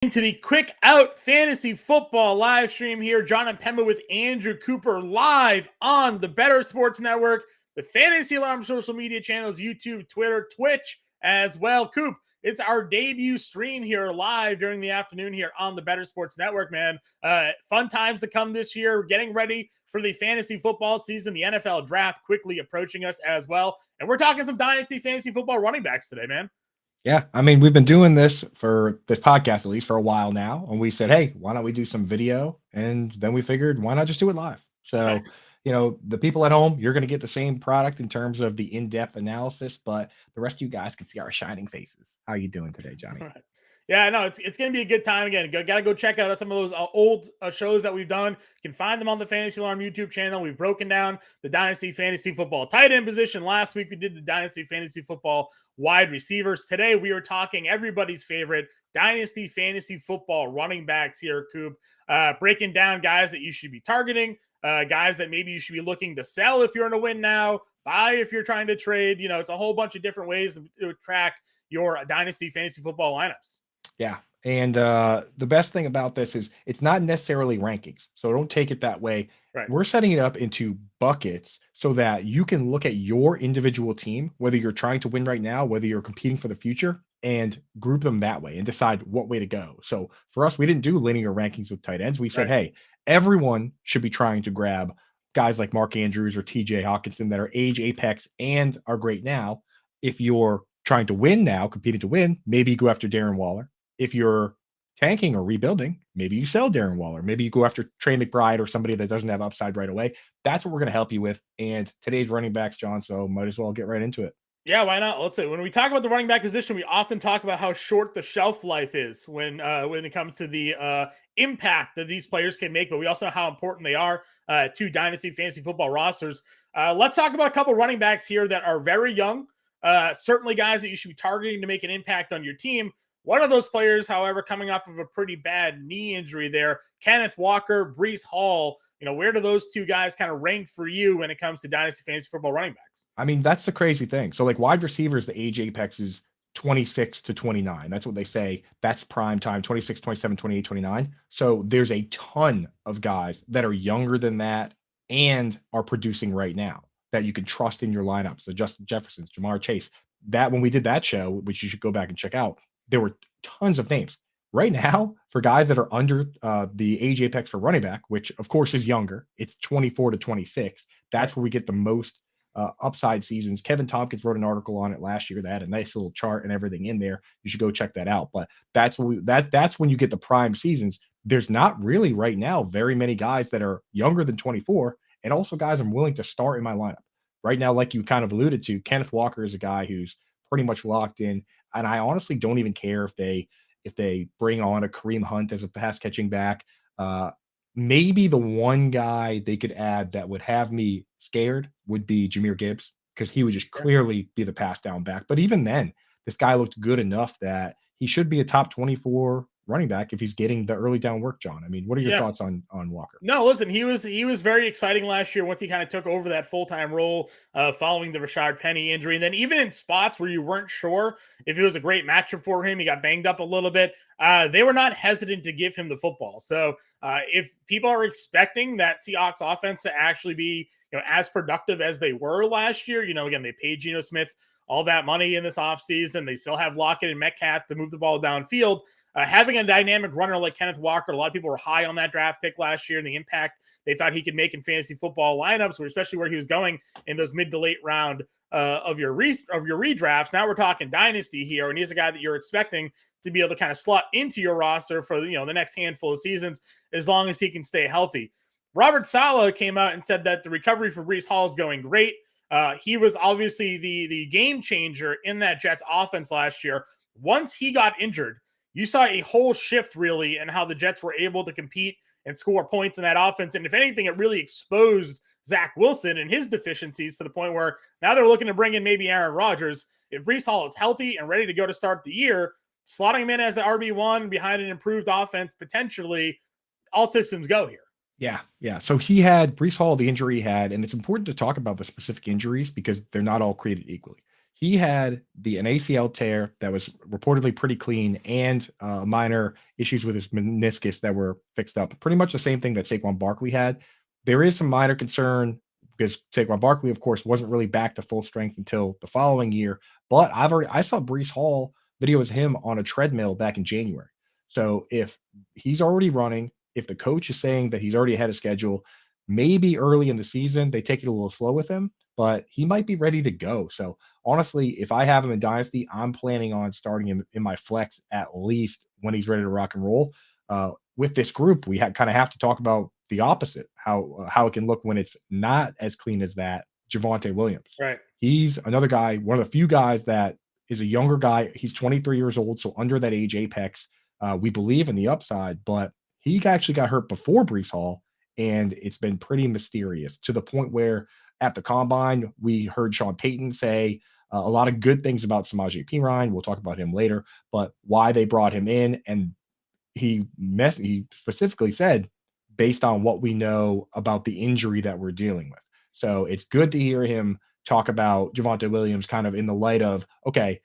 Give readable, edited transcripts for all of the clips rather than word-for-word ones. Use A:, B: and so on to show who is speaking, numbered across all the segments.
A: To the Quick Out Fantasy Football live stream here. John Impemba with Andrew Cooper live on the Better Sports Network, the Fantasy Alarm social media channels, YouTube, Twitter, Twitch as well. Coop, it's our debut stream here live during the afternoon here on the Better Sports Network, man. Fun times to come this year. Getting ready for the fantasy football season, the NFL draft quickly approaching us as well. And we're talking some Dynasty fantasy football running backs today, man.
B: Yeah, I mean, we've been doing this for this podcast at least for a while now, and we said, hey, why don't we do some video? And then we figured, why not just do it live? So, the people at home, you're going to get the same product in terms of the in-depth analysis, but the rest of you guys can see our shining faces. How are you doing today, Johnny?
A: Yeah, no, it's going to be a good time again. Got to go check out some of those old shows that we've done. You can find them on the Fantasy Alarm YouTube channel. We've broken down the Dynasty Fantasy Football tight end position. Last week, we did the Dynasty Fantasy Football wide receivers. Today, we are talking everybody's favorite Dynasty Fantasy Football running backs here, Coop. Breaking down guys that you should be targeting, guys that maybe you should be looking to sell if you're in a win now, buy if you're trying to trade. It's a whole bunch of different ways to track your Dynasty Fantasy Football lineups.
B: Yeah. And the best thing about this is it's not necessarily rankings. So don't take it that way.
A: Right.
B: We're setting it up into buckets so that you can look at your individual team, whether you're trying to win right now, whether you're competing for the future, and group them that way and decide what way to go. So for us, we didn't do linear rankings with tight ends. We said, hey, everyone should be trying to grab guys like Mark Andrews or TJ Hawkinson that are age apex and are great now. If you're trying to win now, competing to win, maybe you go after Darren Waller. If you're tanking or rebuilding, maybe you sell Darren Waller. Maybe you go after Trey McBride or somebody that doesn't have upside right away. That's what we're going to help you with. And today's running backs, John, so might as well get right into it.
A: Yeah, why not? Let's say when we talk about the running back position, we often talk about how short the shelf life is when it comes to the impact that these players can make, but we also know how important they are to Dynasty fantasy football rosters. Let's talk about a couple running backs here that are very young, certainly guys that you should be targeting to make an impact on your team. One of those players, however, coming off of a pretty bad knee injury there, Kenneth Walker, Breece Hall. Where do those two guys kind of rank for you when it comes to Dynasty fantasy football running backs?
B: I mean, that's the crazy thing. So like wide receivers, the age apex is 26 to 29. That's what they say. That's prime time, 26, 27, 28, 29. So there's a ton of guys that are younger than that and are producing right now that you can trust in your lineups. The Justin Jeffersons, Jamar Chase. That when we did that show, which you should go back and check out, there were tons of names. Right now, for guys that are under the age apex for running back, which of course is younger, it's 24 to 26. That's where we get the most upside seasons. Kevin Tompkins wrote an article on it last year that had a nice little chart and everything in there. You should go check that out. But that's when you get the prime seasons. There's not really right now very many guys that are younger than 24, and also guys I'm willing to start in my lineup right now. Like you kind of alluded to, Kenneth Walker is a guy who's pretty much locked in, and I honestly don't even care if they bring on a Kareem Hunt as a pass catching back. Maybe the one guy they could add that would have me scared would be Jahmyr Gibbs, because he would just clearly be the pass down back. But even then, this guy looked good enough that he should be a top 24 running back if he's getting the early down work, John. I mean, what are your thoughts on Walker?
A: No, listen, he was very exciting last year once he kind of took over that full-time role following the Rashard Penny injury. And then even in spots where you weren't sure if it was a great matchup for him, he got banged up a little bit. They were not hesitant to give him the football. So if people are expecting that Seahawks offense to actually be as productive as they were last year, again, they paid Geno Smith all that money in this offseason. They still have Lockett and Metcalf to move the ball downfield. Having a dynamic runner like Kenneth Walker, a lot of people were high on that draft pick last year and the impact they thought he could make in fantasy football lineups, especially where he was going in those mid to late round of your redrafts. Now we're talking dynasty here, and he's a guy that you're expecting to be able to kind of slot into your roster for the next handful of seasons as long as he can stay healthy. Robert Saleh came out and said that the recovery for Breece Hall is going great. He was obviously the game changer in that Jets offense last year. Once he got injured, you saw a whole shift really in how the Jets were able to compete and score points in that offense. And if anything, it really exposed Zach Wilson and his deficiencies to the point where now they're looking to bring in maybe Aaron Rodgers. If Breece Hall is healthy and ready to go to start the year, slotting him in as an RB1 behind an improved offense, potentially all systems go here.
B: Yeah. So he had Breece Hall, the injury he had, and it's important to talk about the specific injuries because they're not all created equally. he had an ACL tear that was reportedly pretty clean and minor issues with his meniscus that were fixed up. Pretty much the same thing that Saquon Barkley had. There is some minor concern because Saquon Barkley, of course, wasn't really back to full strength until the following year. But I saw Brees Hall videos of him on a treadmill back in January. So if he's already running, if the coach is saying that he's already ahead of schedule, maybe early in the season they take it a little slow with him, but he might be ready to go. So honestly, if I have him in Dynasty, I'm planning on starting him in my flex at least when he's ready to rock and roll. With this group, we kind of have to talk about the opposite, how it can look when it's not as clean as that. Javonte Williams,
A: Right.
B: he's another guy, one of the few guys that is a younger guy. He's 23 years old, so under that age apex. We believe in the upside, but he actually got hurt before Brees Hall, and it's been pretty mysterious to the point where at the combine, we heard Sean Payton say a lot of good things about Samaje Perine. We'll talk about him later, but why they brought him in, and he specifically said based on what we know about the injury that we're dealing with. So it's good to hear him talk about Javonte Williams kind of in the light of, okay,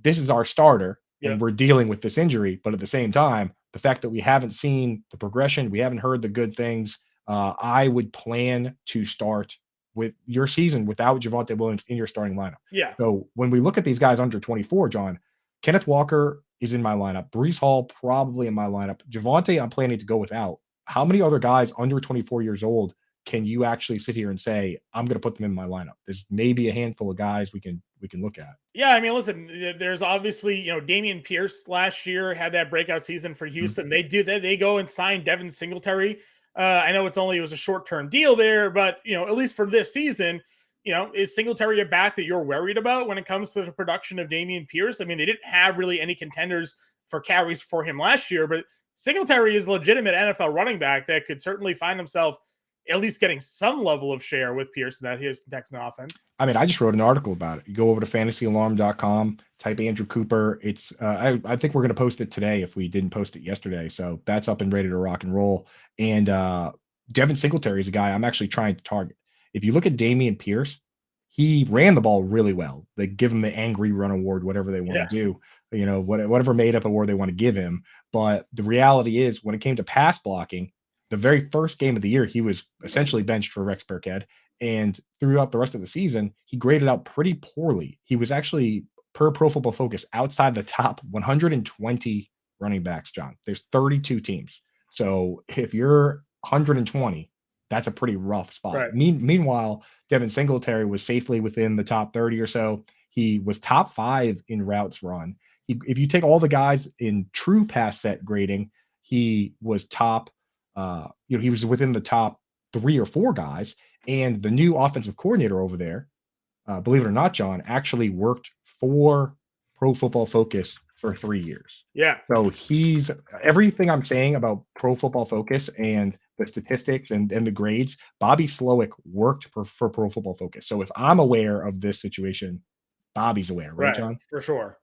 B: this is our starter and
A: Yep.
B: we're dealing with this injury, but at the same time, the fact that we haven't seen the progression, we haven't heard the good things, I would plan to start with your season without Javonte Williams in your starting lineup.
A: Yeah.
B: So when we look at these guys under 24, John, Kenneth Walker is in my lineup. Brees Hall probably in my lineup. Javonte, I'm planning to go without. How many other guys under 24 years old can you actually sit here and say, I'm going to put them in my lineup? There's maybe a handful of guys we can look at.
A: Yeah, I mean, listen, there's obviously, Damian Pierce last year had that breakout season for
B: Mhm.
A: Houston. They do that. They go and sign Devin Singletary. I know it was a short-term deal there, but at least for this season, is Singletary a back that you're worried about when it comes to the production of Damian Pierce? I mean, they didn't have really any contenders for carries for him last year, but Singletary is a legitimate NFL running back that could certainly find himself at least getting some level of share with Pierce in that Houston Texan offense.
B: I mean, I just wrote an article about it. You go over to fantasyalarm.com, type Andrew Cooper. It's I think we're going to post it today if we didn't post it yesterday. So that's up and ready to rock and roll. And Devin Singletary is a guy I'm actually trying to target. If you look at Damian Pierce, he ran the ball really well. They give him the angry run award, whatever they want to
A: Yeah.
B: do, whatever made up award they want to give him. But the reality is, when it came to pass blocking, the very first game of the year, he was essentially benched for Rex Burkhead. And throughout the rest of the season, he graded out pretty poorly. He was actually, per Pro Football Focus, outside the top 120 running backs, John. There's 32 teams. So if you're 120, that's a pretty rough spot.
A: Right.
B: Meanwhile, Devin Singletary was safely within the top 30 or so. He was top 5 in routes run. If you take all the guys in true pass set grading, he was top, he was within the top 3 or 4 guys. And the new offensive coordinator over there, believe it or not, John, actually worked for Pro Football Focus for 3 years.
A: Yeah.
B: So he's everything I'm saying about Pro Football Focus and the statistics and the grades. Bobby Slowick worked for Pro Football Focus. So if I'm aware of this situation, Bobby's aware, right,
A: Right.
B: John?
A: For sure.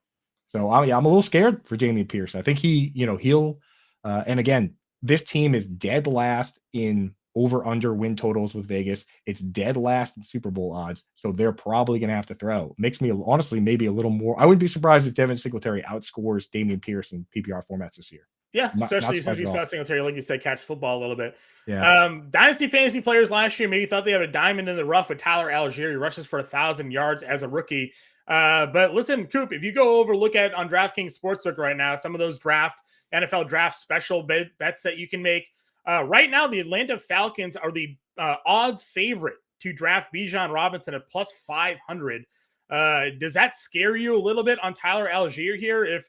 B: So I'm a little scared for Damian Pierce. I think he'll and again, this team is dead last in over under win totals with Vegas. It's dead last in Super Bowl odds. So they're probably going to have to throw. Makes me honestly maybe a little more. I wouldn't be surprised if Devin Singletary outscores Damian Pierce in PPR formats this year.
A: Yeah,
B: Not
A: especially since
B: surprised
A: you
B: at
A: saw
B: all.
A: Singletary, like you said, catch football a little bit.
B: Yeah.
A: Dynasty fantasy players last year maybe thought they had a diamond in the rough with Tyler Algier. He rushes for 1,000 yards as a rookie. But listen, Coop, if you go over look at on DraftKings Sportsbook right now, some of those NFL draft special bets that you can make. Right now, the Atlanta Falcons are the odds favorite to draft Bijan Robinson at plus 500. Does that scare you a little bit on Tyler Algier here? If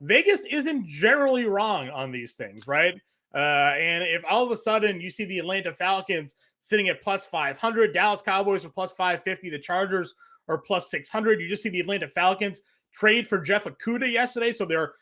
A: Vegas isn't generally wrong on these things, right? And if all of a sudden you see the Atlanta Falcons sitting at plus 500, Dallas Cowboys are plus 550, the Chargers are plus 600. You just see the Atlanta Falcons trade for Jeff Okudah yesterday. So they're,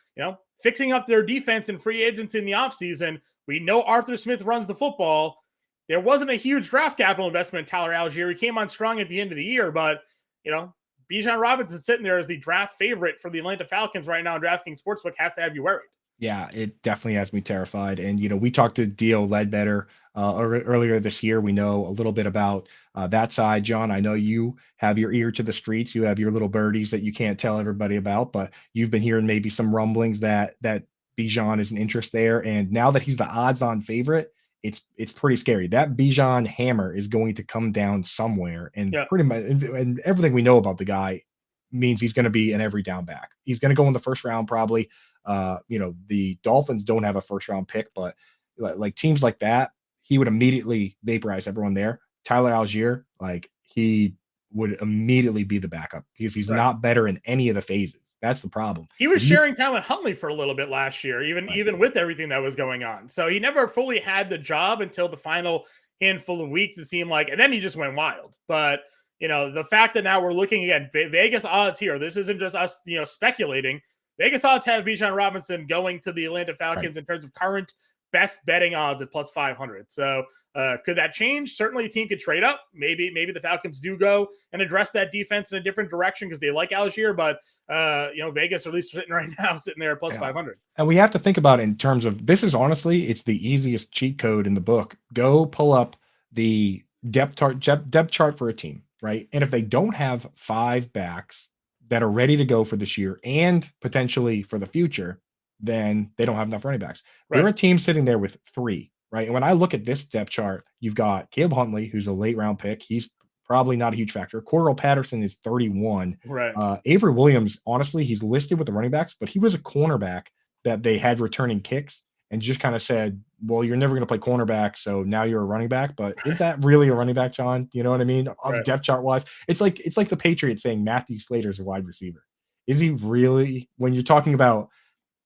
A: fixing up their defense and free agents in the offseason. We know Arthur Smith runs the football. There wasn't a huge draft capital investment in Tyler Algier. He came on strong at the end of the year, but, Bijan Robinson sitting there as the draft favorite for the Atlanta Falcons right now in DraftKings Sportsbook has to have you worried.
B: Yeah, it definitely has me terrified. And we talked to Dio Ledbetter earlier this year. We know a little bit about that side, John. I know you have your ear to the streets. You have your little birdies that you can't tell everybody about, but you've been hearing maybe some rumblings that Bijan is an interest there. And now that he's the odds-on favorite, it's pretty scary. That Bijan hammer is going to come down somewhere, and
A: Yeah.
B: pretty much, and everything we know about the guy means he's going to be an every down back. He's going to go in the first round probably. The Dolphins don't have a first round pick, but like teams like that, he would immediately vaporize everyone there. Tyler Algier, like he would immediately be the backup because he's
A: Right.
B: not better in any of the phases. That's the problem.
A: He was
B: If you
A: sharing time with Huntley for a little bit last year, even
B: right,
A: even with everything that was going on. So he never fully had the job until the final handful of weeks. It seemed like, and then he just went wild. But the fact that now we're looking at Vegas odds here. This isn't just us, speculating. Vegas odds have Bijan Robinson going to the Atlanta
B: right.
A: Falcons in terms of current best betting odds at plus 500. So could that change? Certainly, a team could trade up. Maybe the Falcons do go and address that defense in a different direction because they like Algier, but Vegas at least sitting right now, sitting there at plus
B: Yeah.
A: 500.
B: And we have to think about it in terms of this is honestly, it's the easiest cheat code in the book. Go pull up the depth chart for a team, right? And if they don't have five backs that are ready to go for this year and potentially for the future, then they don't have enough running backs. There
A: Right.
B: are teams sitting there with three, right? And when I look at this depth chart, you've got Caleb Huntley, who's a late round pick. He's probably not a huge factor. Cordell Patterson is 31.
A: Right.
B: Avery Williams, honestly, he's listed with the running backs, but he was a cornerback that they had returning kicks and just kind of said, well, you're never going to play cornerback, so now you're a running back. But is that really a running back, John? You know what I mean? On
A: Right.
B: depth chart wise, it's like the Patriots saying Matthew Slater's a wide receiver. Is he really? When you're talking about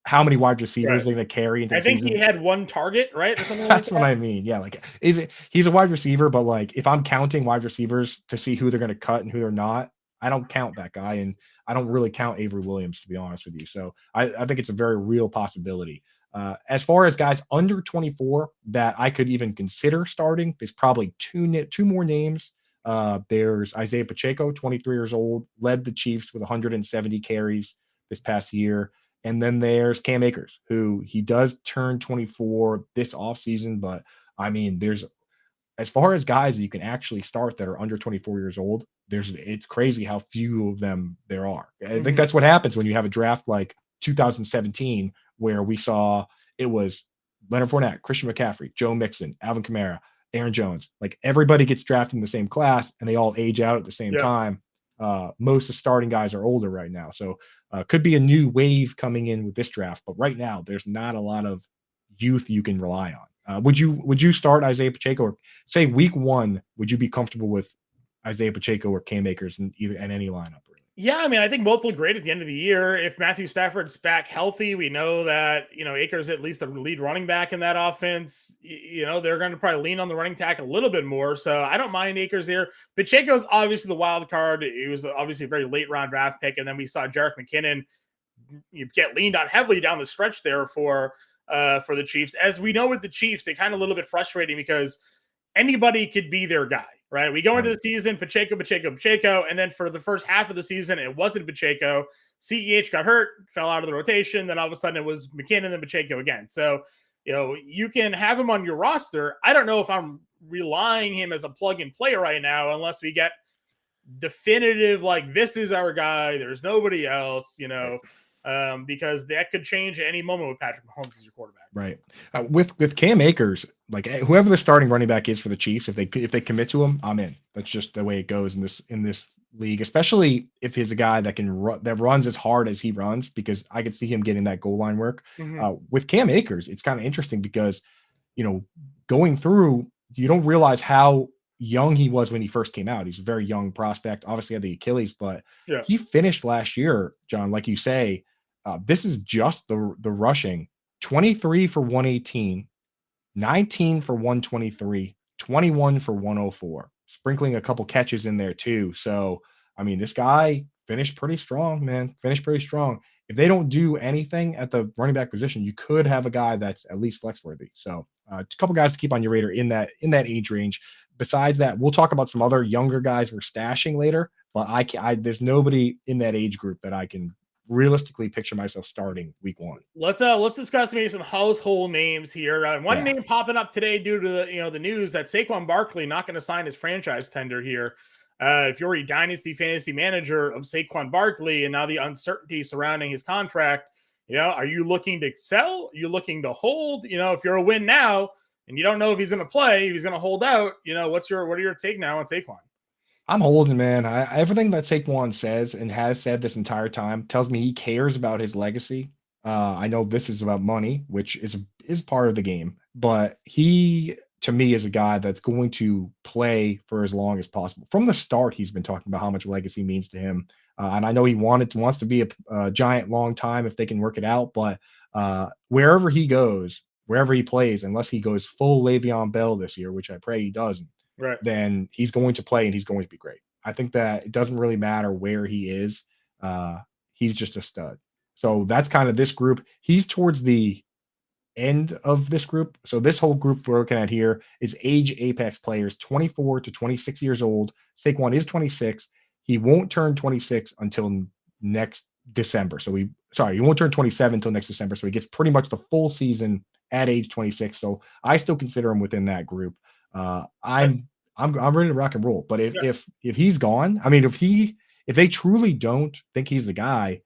B: how many wide receivers
A: Right.
B: they're going to carry into
A: I
B: the
A: think he
B: season,
A: had one target, right, or something like
B: that's what
A: that.
B: I mean. Yeah, like is it he's a wide receiver, but like if I'm counting wide receivers to see who they're going to cut and who they're not, I don't count that guy, and I don't really count Avery Williams to be honest with you. So I think it's a very real possibility. As far as guys under 24 that I could even consider starting, there's probably two more names. There's Isaiah Pacheco, 23 years old, led the Chiefs with 170 carries this past year. And then there's Cam Akers, who he does turn 24 this offseason. But I mean, there's as far as guys that you can actually start that are under 24 years old, it's crazy how few of them there are. I think
A: Mhm.
B: that's what happens when you have a draft like 2017, where we saw it was Leonard Fournette, Christian McCaffrey, Joe Mixon, Alvin Kamara, Aaron Jones. Like everybody gets drafted in the same class and they all age out at the same
A: Yep.
B: time. Most of the starting guys are older right now. So could be a new wave coming in with this draft. But right now, there's not a lot of youth you can rely on. Would you start Isaiah Pacheco, or say week one? Would you be comfortable with Isaiah Pacheco or Cam Akers in any lineup? Really?
A: Yeah, I mean, I think both look great at the end of the year. If Matthew Stafford's back healthy, we know that Akers at least the lead running back in that offense. They're going to probably lean on the running tack a little bit more. So I don't mind Akers there. Pacheco's obviously the wild card. He was obviously a very late round draft pick, and then we saw Jerick McKinnon get leaned on heavily down the stretch there for the Chiefs. As we know with the Chiefs, they kind of a little bit frustrating because anybody could be their guy, right? We go into
B: Right.
A: the season, Pacheco, and then for the first half of the season, it wasn't Pacheco. CEH got hurt, fell out of the rotation. Then all of a sudden it was McKinnon and Pacheco again. So, you can have him on your roster. I don't know if I'm relying him as a plug and play right now, unless we get definitive, like, this is our guy. There's nobody else,
B: Right.
A: because that could change at any moment with Patrick Mahomes as your quarterback.
B: Right. With Cam Akers, like whoever the starting running back is for the Chiefs, if they commit to him, I'm in. That's just the way it goes in this league, especially if he's a guy that can that runs as hard as he runs, because I could see him getting that goal line work.
A: Mm-hmm.
B: With Cam Akers, it's kind of interesting because you know going through, you don't realize how young he was when he first came out. He's a very young prospect. Obviously had the Achilles, but
A: Yeah.
B: he finished last year, John, like you say. This is just the rushing. 23 for 118, 19 for 123, 21 for 104, sprinkling a couple catches in there too. So, I mean, this guy finished pretty strong, man. Finished pretty strong. If they don't do anything at the running back position, you could have a guy that's at least flex worthy. So, a couple guys to keep on your radar in that age range. Besides that, we'll talk about some other younger guys we're stashing later. But there's nobody in that age group that I can realistically picture myself starting week 1.
A: Let's discuss maybe some household names here. One
B: Yeah.
A: name popping up today due to the news that Saquon Barkley not going to sign his franchise tender here. If you're a dynasty fantasy manager of Saquon Barkley and now the uncertainty surrounding his contract, are you looking to sell? Are you looking to hold? If you're a win now and you don't know if he's going to play, if he's going to hold out, what are your take now on Saquon?
B: I'm holding, man. Everything that Saquon says and has said this entire time tells me he cares about his legacy. I know this is about money, which is part of the game, but he to me is a guy that's going to play for as long as possible. From the start, he's been talking about how much legacy means to him, and I know he wants to be a giant long time if they can work it out. But wherever he goes, wherever he plays, unless he goes full Le'Veon Bell this year, which I pray he doesn't,
A: Right.
B: then he's going to play and he's going to be great. I think that it doesn't really matter where he is. He's just a stud. So that's kind of this group. He's towards the end of this group. So this whole group we're looking at here is age apex players, 24 to 26 years old. Saquon is 26. He won't turn 26 until next December. He won't turn 27 until next December. So he gets pretty much the full season at age 26. So I still consider him within that group. I'm ready to rock and roll. But if he's gone, I mean, if they truly don't think he's the guy,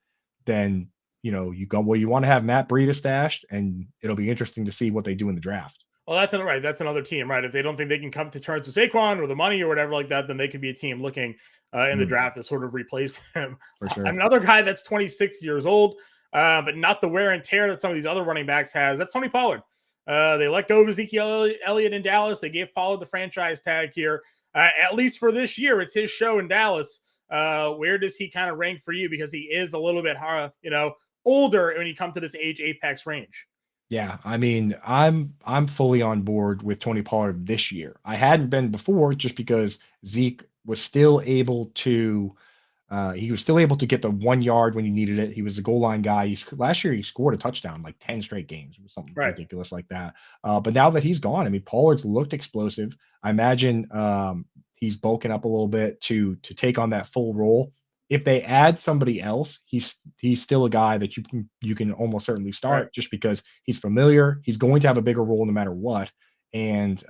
B: then you go, well, you want to have Matt Breida stashed, and it'll be interesting to see what they do in the draft.
A: Well, that's right. That's another team, right? If they don't think they can come to terms with Saquon or the money or whatever like that, then they could be a team looking in the draft to sort of replace him.
B: For sure.
A: Another guy that's 26 years old, but not the wear and tear that some of these other running backs has. That's Tony Pollard. They let go of Ezekiel Elliott in Dallas. They gave Pollard the franchise tag here. At least for this year, it's his show in Dallas. Where does he kind of rank for you? Because he is a little bit, older when you come to this age apex range.
B: Yeah, I mean, I'm fully on board with Tony Pollard this year. I hadn't been before just because Zeke was still able to get the 1 yard when he needed it. He was a goal line guy. Last year he scored a touchdown like 10 straight games. It was something ridiculous like that. But now that he's gone, I mean, Pollard's looked explosive. I imagine he's bulking up a little bit to take on that full role. If they add somebody else, he's still a guy that you can almost certainly start just because he's familiar. He's going to have a bigger role no matter what, and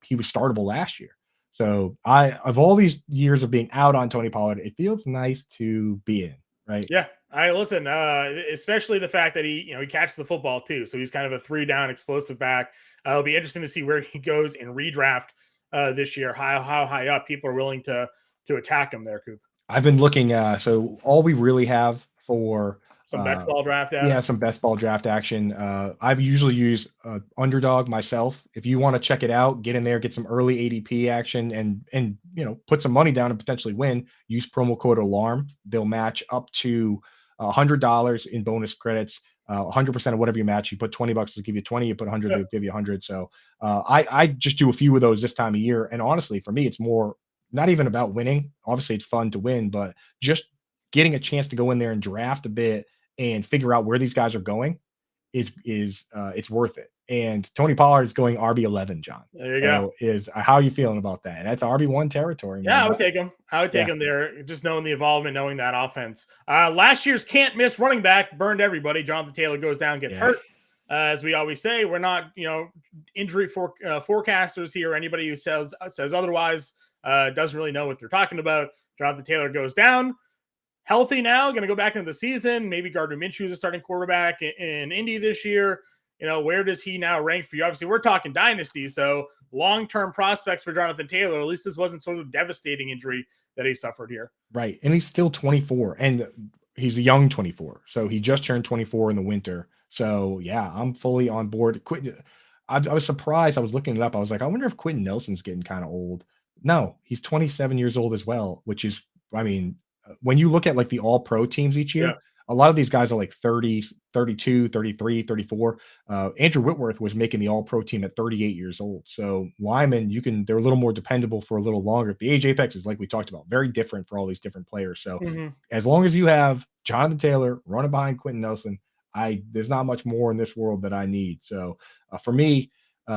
B: he was startable last year. So of all these years of being out on Tony Pollard, it feels nice to be in, right?
A: Yeah, I listen, especially the fact that he catches the football too. So he's kind of a 3-down explosive back. It'll be interesting to see where he goes in redraft this year. How high up people are willing to attack him there, Coop.
B: I've been looking. So all we really have for
A: some best ball draft
B: action. Yeah, some best ball draft action. I've usually used Underdog myself. If you want to check it out, get in there, get some early ADP action, and put some money down and potentially win. Use promo code ALARM. They'll match up to $100 in bonus credits. 100% of whatever you match. You put $20, they'll give you 20. You put 100, they'll give you 100. So I just do a few of those this time of year. And honestly, for me, it's more not even about winning. Obviously, it's fun to win, but just getting a chance to go in there and draft a bit and figure out where these guys are going is it's worth it. And Tony Pollard is going RB11, John.
A: There you go.
B: How are you feeling about that? That's RB1 territory, man.
A: Yeah, I would take him. I would take him there, just knowing the involvement, knowing that offense. Last year's can't miss running back burned everybody. Jonathan Taylor goes down, gets hurt. As we always say, we're not injury forecasters here. Anybody who says otherwise doesn't really know what they're talking about. Jonathan Taylor goes down. Healthy now, going to go back into the season. Maybe Gardner Minshew is a starting quarterback in Indy this year. Where does he now rank for you? Obviously, we're talking dynasty, so long-term prospects for Jonathan Taylor. At least this wasn't sort of devastating injury that he suffered here.
B: Right, and he's still 24, and he's a young 24. So he just turned 24 in the winter. So, yeah, I'm fully on board. I was surprised. I was looking it up. I was like, I wonder if Quentin Nelson's getting kind of old. No, he's 27 years old as well, which is, I mean, when you look at like the all pro teams each year, a lot of these guys are like 30, 32, 33, 34. Andrew Whitworth was making the all pro team at 38 years old. So Lyman, they're a little more dependable for a little longer. The age apex is like we talked about, very different for all these different players. So as long as you have Jonathan Taylor running behind Quentin Nelson, there's not much more in this world that I need. So for me,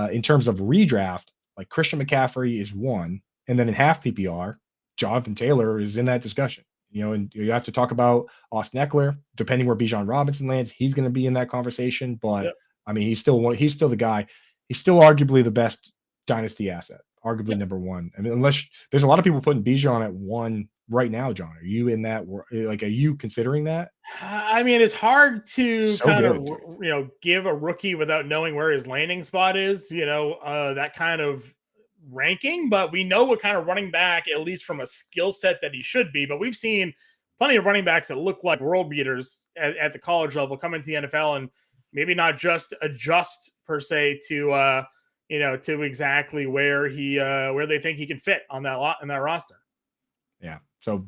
B: in terms of redraft, like Christian McCaffrey is one. And then in half PPR, Jonathan Taylor is in that discussion. And you have to talk about Austin Eckler. Depending where Bijan Robinson lands, he's going to be in that conversation. But
A: Yep.
B: I mean, he's still the guy. He's still arguably the best dynasty asset, arguably
A: Yep.
B: number one. I mean, unless there's a lot of people putting Bijan at one right now, John. Are you in that? Like, are you considering that?
A: I mean, it's hard to
B: So
A: kind of,
B: good, dude.
A: give a rookie without knowing where his landing spot is, that kind of ranking, but we know what kind of running back, at least from a skill set, that he should be. But we've seen plenty of running backs that look like world beaters at the college level come into the NFL and maybe not just adjust per se to exactly where they think he can fit on that lot in that roster.
B: Yeah. So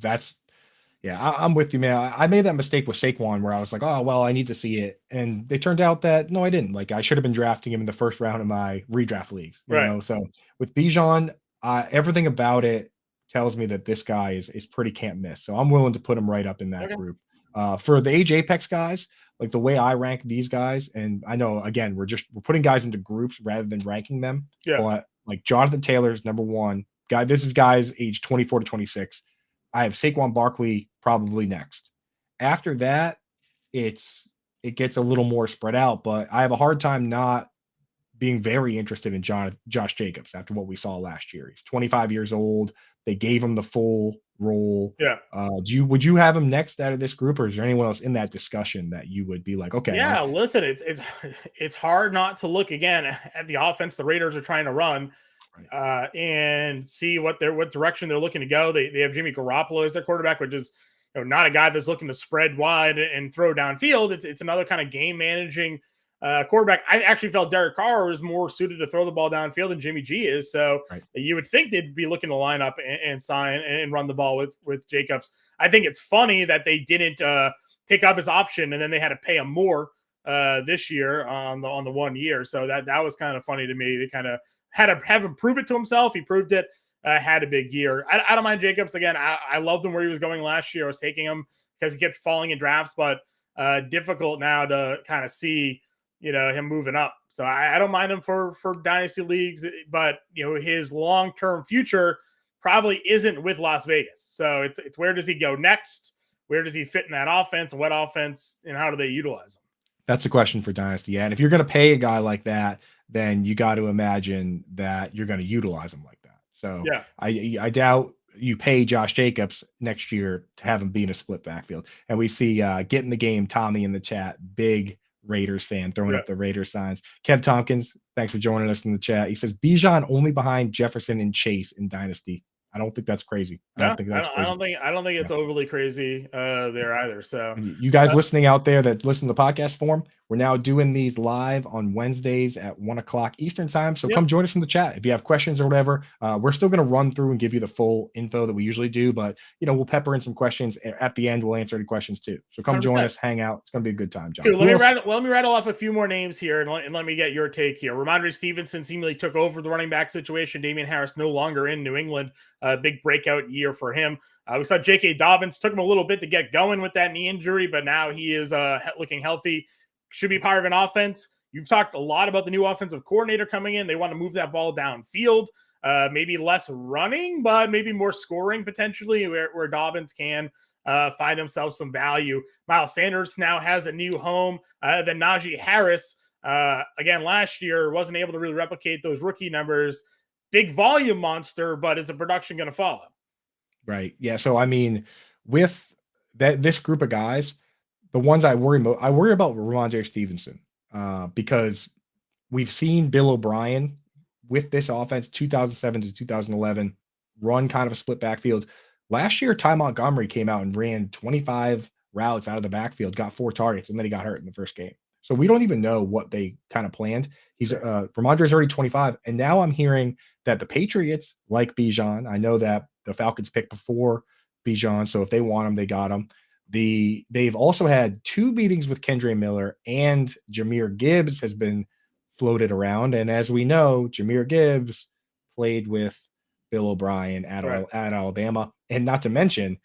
B: I'm with you, man. I made that mistake with Saquon where I was like, oh, well, I need to see it. And it turned out that no, I didn't. Like, I should have been drafting him in the first round of my redraft leagues,
A: Right.
B: So with Bijan, everything about it tells me that this guy is pretty can't miss. So I'm willing to put him right up in that
A: Okay.
B: group. For the age Apex guys, like the way I rank these guys, and I know, again, we're putting guys into groups rather than ranking them.
A: Yeah.
B: But like Jonathan Taylor's number one guy. This is guys age 24 to 26. I have Saquon Barkley probably next. After that, it gets a little more spread out, but I have a hard time not being very interested in Josh Jacobs after what we saw last year. He's 25 years old. They gave him the full role.
A: Yeah.
B: Would you have him next out of this group, or is there anyone else in that discussion that you would be like, okay,
A: Yeah, listen, it's hard not to look again at the offense the Raiders are trying to run,
B: right.
A: and see what direction they're looking to go. They have Jimmy Garoppolo as their quarterback, which is not a guy that's looking to spread wide and throw downfield. It's another kind of game managing quarterback. I actually felt Derek Carr was more suited to throw the ball downfield than Jimmy G is. So
B: Right.
A: you would think they'd be looking to line up and sign and run the ball with Jacobs. I think it's funny that they didn't pick up his option and then they had to pay him more this year on the 1 year. So that was kind of funny to me. They kind of had to have him prove it to himself. He proved it. Had a big year. I don't mind Jacobs again. I loved him where he was going last year. I was taking him because he kept falling in drafts, but difficult now to kind of see him moving up. So I don't mind him for dynasty leagues, but his long-term future probably isn't with Las Vegas. So it's where does he go next? Where does he fit in that offense? What offense, and how do they utilize him?
B: That's a question for dynasty. Yeah, and if you're going to pay a guy like that, then you got to imagine that you're going to utilize him like that. So
A: Yeah.
B: I doubt you pay Josh Jacobs next year to have him be in a split backfield. And we see get in the game, Tommy in the chat, big Raiders fan, throwing up the Raiders signs. Kev Tompkins, thanks for joining us in the chat. He says Bijan only behind Jefferson and Chase in dynasty. I don't think that's crazy. I don't think that's crazy.
A: I don't think it's overly crazy there either. So
B: you guys listening out there that listen to the podcast form, we're now doing these live on Wednesdays at 1:00 Eastern time. So come join us in the chat if you have questions or whatever. We're still going to run through and give you the full info that we usually do, but we'll pepper in some questions at the end. We'll answer any questions too. So come 100%. Join us, hang out. It's going to be a good time, John.
A: Cool. Let me rattle off a few more names here and let me get your take here. Ramondre Stevenson seemingly took over the running back situation. Damian Harris no longer in New England. Big breakout year for him. We saw J.K. Dobbins. Took him a little bit to get going with that knee injury, but now he is looking healthy. Should be part of an offense. You've talked a lot about the new offensive coordinator coming in. They want to move that ball downfield. Maybe less running, but maybe more scoring potentially where Dobbins can find himself some value. Miles Sanders now has a new home. Then Najee Harris, again, last year wasn't able to really replicate those rookie numbers. Big volume monster, but is the production going to follow?
B: Right. Yeah. So, I mean, with this group of guys, the ones I worry about Ramondre Stevenson because we've seen Bill O'Brien with this offense, 2007 to 2011, run kind of a split backfield. Last year, Ty Montgomery came out and ran 25 routes out of the backfield, got 4 targets, and then he got hurt in the first game. So we don't even know what they kind of planned. He's Ramondre's already 25, and now I'm hearing that the Patriots like Bijan. I know that the Falcons picked before Bijan, so if they want him, they got him. They've also had 2 meetings with Kendre Miller, and Jahmyr Gibbs has been floated around. And as we know, Jahmyr Gibbs played with Bill O'Brien at Alabama. And not to mention,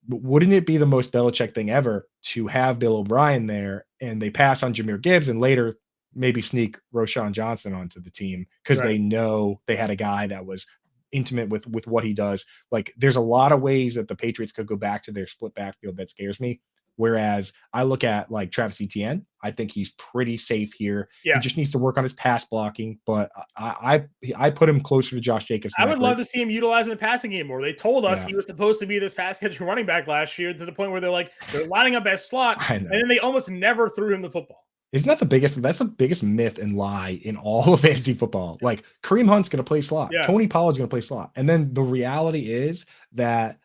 B: wouldn't it be the most Belichick thing ever to have Bill O'Brien there and they pass on Jahmyr Gibbs and later maybe sneak Roschon Johnson onto the team because they know they had a guy that was intimate with what he does. Like there's a lot of ways that the Patriots could go back to their split backfield that scares me. Whereas I look at like Travis Etienne, I think he's pretty safe here. He
A: Yeah.
B: just needs to work on his pass blocking, but I put him closer to Josh Jacobs in
A: I
B: that
A: would love
B: group.
A: to see him utilizing the passing game more. They told us
B: Yeah,
A: he was supposed to be this pass catching running back last year to the point where they're lining up as slot,
B: I
A: and
B: know.
A: then they almost never threw him the football.
B: Isn't that the biggest? That's the biggest myth and lie in all of fantasy football. Like Kareem Hunt's going to play slot,
A: Yeah,
B: Tony Pollard's going to play slot, and then the reality is that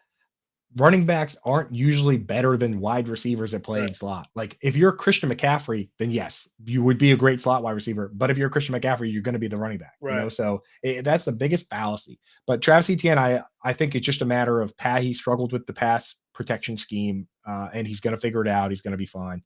B: running backs aren't usually better than wide receivers at
A: right,
B: playing slot. Like if you're Christian McCaffrey, then yes, you would be a great slot wide receiver. But if you're Christian McCaffrey, you're going to be the running back.
A: right.
B: So that's the biggest fallacy. But Travis Etienne, I think it's just a matter of he struggled with the pass protection scheme, and he's going to figure it out. He's going to be fine.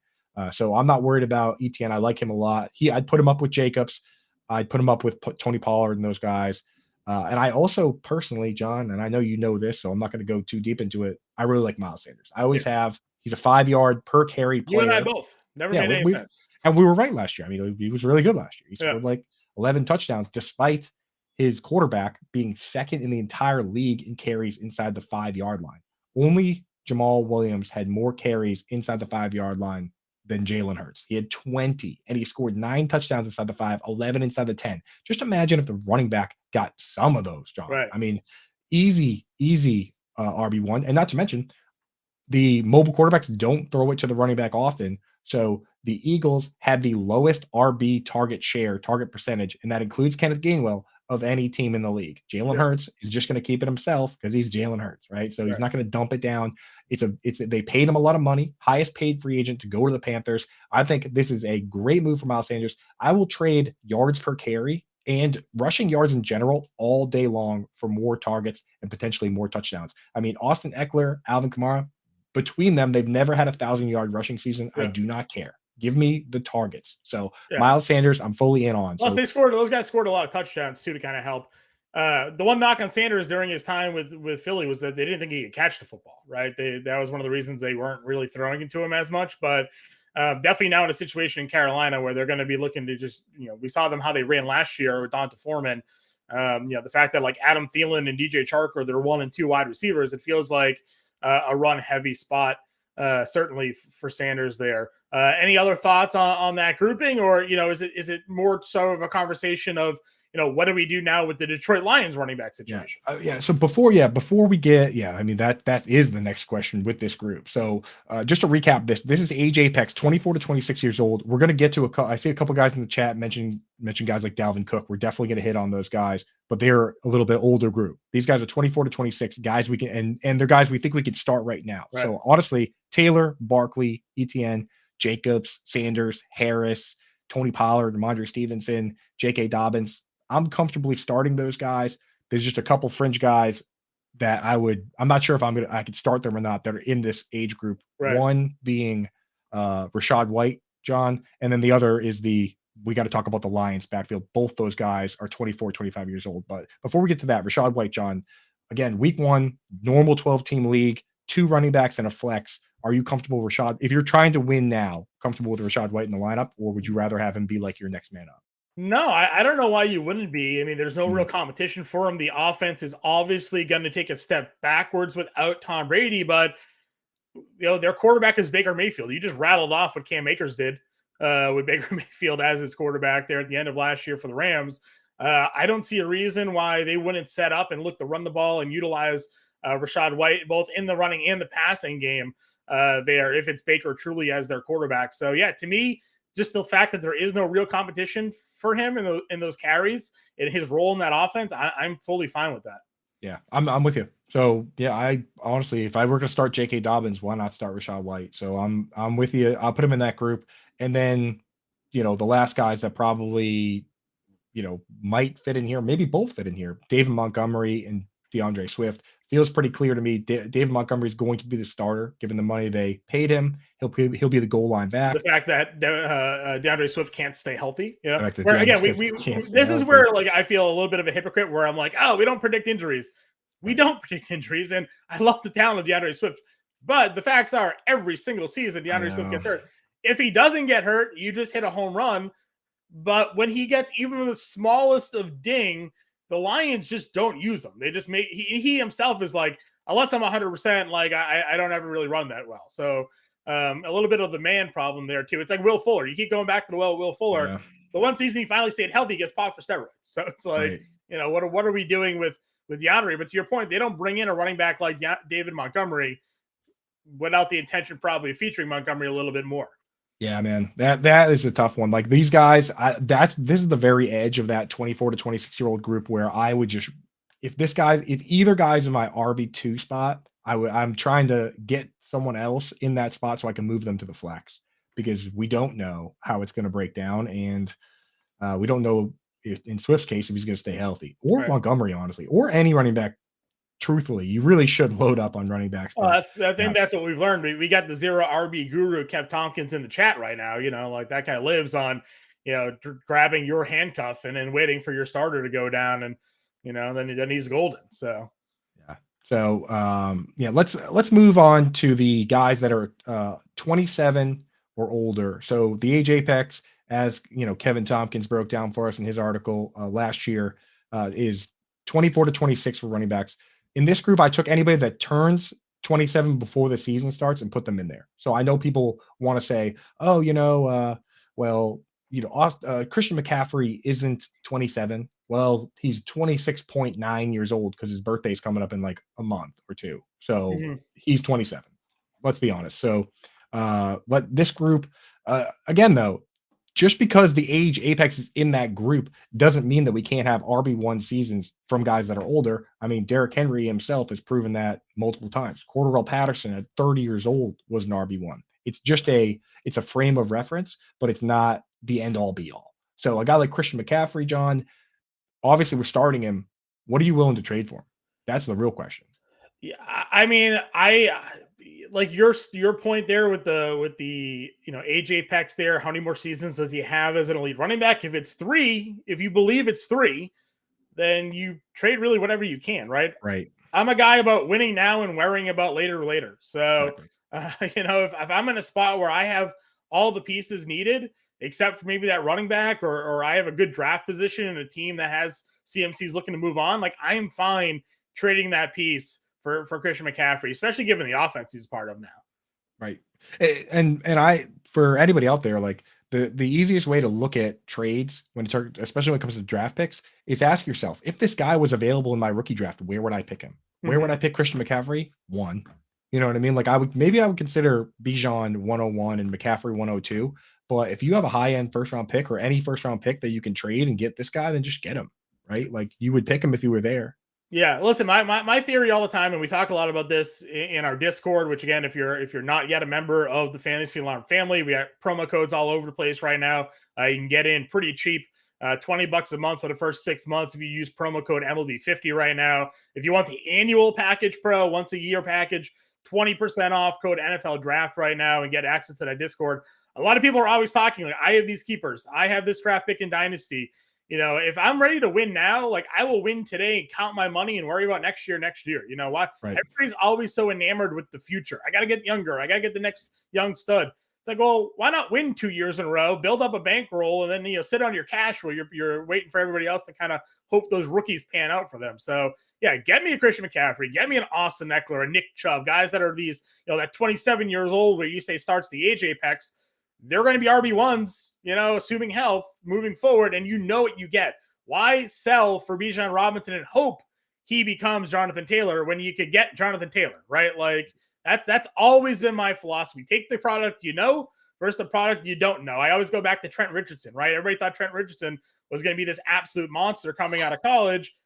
B: So I'm not worried about Etienne. I like him a lot. I'd put him up with Jacobs. I'd put him up with Tony Pollard and those guys. And I also personally, John, and I know you know this, so I'm not going to go too deep into it. I really like Miles Sanders. I always
A: Yeah.
B: have. He's a 5 yard per carry
A: You and I
B: player.
A: both never
B: Yeah,
A: made any
B: we've
A: sense.
B: and we were right last year. I mean, he was really good last year. He
A: Yeah,
B: scored like 11 touchdowns, despite his quarterback being second in the entire league in carries inside the 5 yard line. Only Jamal Williams had more carries inside the 5 yard line than Jalen Hurts. He had 20, and he scored 9 touchdowns inside the 5, 11 inside the 10. Just imagine if the running back got some of those, John.
A: right.
B: I mean, easy RB1. And not to mention, the mobile quarterbacks don't throw it to the running back often. So the Eagles had the lowest RB target percentage, and that includes Kenneth Gainwell of any team in the league. Jalen
A: Yeah,
B: Hurts is just going to keep it himself because he's Jalen Hurts, right? So he's
A: right.
B: not going to dump it down. They paid him a lot of money, highest paid free agent to go to the Panthers. I think this is a great move for Miles Sanders. I will trade yards per carry and rushing yards in general all day long for more targets and potentially more touchdowns. I mean, Austin Eckler, Alvin Kamara, between them, they've never had 1,000 yard rushing season. I
A: Yeah,
B: do not care. Give me the targets. So
A: yeah.
B: Miles Sanders, I'm fully in on.
A: Plus,
B: So
A: those guys scored a lot of touchdowns too to kind of help. The one knock on Sanders during his time with Philly was that they didn't think he could catch the football. Right, that was one of the reasons they weren't really throwing it to him as much. But definitely now in a situation in Carolina where they're going to be looking to just, we saw them how they ran last year with Donta Foreman. The fact that like Adam Thielen and DJ Chark are their 1 and 2 wide receivers, it feels like a run heavy spot. Certainly for Sanders there. Any other thoughts on that grouping, or is it more so of a conversation of what do we do now with the Detroit Lions running back situation?
B: So before we get, I mean that is the next question with this group. So just to recap, this is age apex 24 to 26 years old. We're going to get to I see a couple guys in the chat mention guys like Dalvin Cook. We're definitely going to hit on those guys, but they're a little bit older group. These guys are 24 to 26 guys we can and they're guys we think we can start right now.
A: Right.
B: So honestly, Taylor, Barkley, Etienne, Jacobs, Sanders, Harris, Tony Pollard, Ramondre Stevenson, J.K. Dobbins. I'm comfortably starting those guys. There's just a couple fringe guys that I'm not sure if I could start them or not that are in this age group.
A: Right.
B: One being Rachaad White, John, and then the other is we got to talk about the Lions backfield. Both those guys are 24, 25 years old. But before we get to that, Rachaad White, John, again, week 1, normal 12-team league, 2 running backs and a flex. Are you comfortable with Rachaad? If you're trying to win now, comfortable with Rachaad White in the lineup, or would you rather have him be like your next man up?
A: No, I don't know why you wouldn't be. I mean, there's no real competition for him. The offense is obviously going to take a step backwards without Tom Brady, but their quarterback is Baker Mayfield. You just rattled off what Cam Akers did with Baker Mayfield as his quarterback there at the end of last year for the Rams. I don't see a reason why they wouldn't set up and look to run the ball and utilize Rachaad White both in the running and the passing game there if it's Baker truly as their quarterback. So, to me, just the fact that there is no real competition for him in those carries and his role in that offense, I'm fully fine with that.
B: Yeah, I'm with you. So I honestly, if I were going to start J.K. Dobbins, why not start Rachaad White? So I'm with you. I'll put him in that group, and then the last guys that probably might fit in here, maybe both fit in here. David Montgomery and DeAndre Swift. Feels pretty clear to me. David Montgomery is going to be the starter, given the money they paid him. He'll be the goal line back.
A: The fact that DeAndre Swift can't stay healthy,
B: Where
A: again, this is where like I feel a little bit of a hypocrite, where I'm like, we don't predict injuries. We don't predict injuries, and I love the talent of DeAndre Swift, but the facts are every single season DeAndre Swift gets hurt. If he doesn't get hurt, you just hit a home run. But when he gets even the smallest of ding, the Lions just don't use them. They just make he himself is like, unless I'm 100%, like I don't ever really run that well. So a little bit of the man problem there too. It's like Will Fuller. You keep going back to the Will Fuller.
B: Yeah,
A: The one season he finally stayed healthy, he gets popped for steroids. So it's like,
B: right.
A: what are we doing with DeAndre? But to your point, they don't bring in a running back like David Montgomery without the intention probably of featuring Montgomery a little bit more.
B: Yeah, man, that is a tough one. Like these guys, this is the very edge of that 24 to 26-year-old group where I would just, if either guy's in my RB2 spot, I'm trying to get someone else in that spot so I can move them to the flex because we don't know how it's going to break down, and we don't know if, in Swift's case, if he's going to stay healthy, or
A: Right.
B: Montgomery, honestly, or any running back. Truthfully, you really should load up on running backs.
A: Well,
B: But
A: I think that's what we've learned. We got the zero RB guru Kev Tompkins in the chat right now. Like that guy lives on, grabbing your handcuff and then waiting for your starter to go down, and then he's golden. So
B: yeah. So yeah, let's move on to the guys that are 27 or older. So the age apex, as Kevin Tompkins broke down for us in his article last year, is 24 to 26 for running backs. In this group, I took anybody that turns 27 before the season starts and put them in there. So I know people want to say, oh, Christian McCaffrey isn't 27. Well, he's 26.9 years old because his birthday's coming up in like a month or two. So he's 27. Let's be honest. So let this group, again, though, just because the age apex is in that group doesn't mean that we can't have RB1 seasons from guys that are older. I mean, Derrick Henry himself has proven that multiple times. Cordarrelle Patterson at 30 years old was an RB1. It's just it's a frame of reference, but it's not the end all be all. So a guy like Christian McCaffrey, John, obviously we're starting him. What are you willing to trade for him? That's the real question.
A: Yeah, I mean, I like your point there with the age apex there. How many more seasons does he have as an elite running back? If it's 3, if you believe it's 3, then you trade really whatever you can, right?
B: Right.
A: I'm a guy about winning now and worrying about later. So, if I'm in a spot where I have all the pieces needed, except for maybe that running back, or I have a good draft position in a team that has CMCs looking to move on, like I am fine trading that piece for Christian McCaffrey, especially given the offense he's part of now.
B: Right. And I, for anybody out there, like the easiest way to look at trades especially when it comes to draft picks, is ask yourself, if this guy was available in my rookie draft, where would I pick him? Where would I pick Christian McCaffrey? 1. You know what I mean? Like I would consider Bijan 101 and McCaffrey 102. But if you have a high-end first-round pick or any first-round pick that you can trade and get this guy, then just get him, right? Like you would pick him if you were there.
A: Yeah, listen, my theory all the time, and we talk a lot about this in our Discord, which again, if you're not yet a member of the Fantasy Alarm family, we got promo codes all over the place right now. You can get in pretty cheap, $20 a month for the first 6 months if you use promo code MLB50 right now. If you want the annual package pro, once a year package, 20% off, code NFL Draft right now and get access to that Discord. A lot of people are always talking like, I have these keepers, I have this draft pick in Dynasty. If I'm ready to win now, like I will win today and count my money and worry about next year. You know why?
B: Right.
A: Everybody's always so enamored with the future. I got to get younger. I got to get the next young stud. It's like, well, why not win 2 years in a row, build up a bankroll, and then, sit on your cash while you're waiting for everybody else to kind of hope those rookies pan out for them. So yeah, get me a Christian McCaffrey, get me an Austin Eckler, a Nick Chubb, guys that are these, that 27 years old where you say starts the age apex. They're going to be RB1s, assuming health moving forward, and what you get. Why sell for Bijan Robinson and hope he becomes Jonathan Taylor when you could get Jonathan Taylor, right? Like that's always been my philosophy. Take the product versus the product you don't know. I always go back to Trent Richardson, right? Everybody thought Trent Richardson was going to be this absolute monster coming out of college.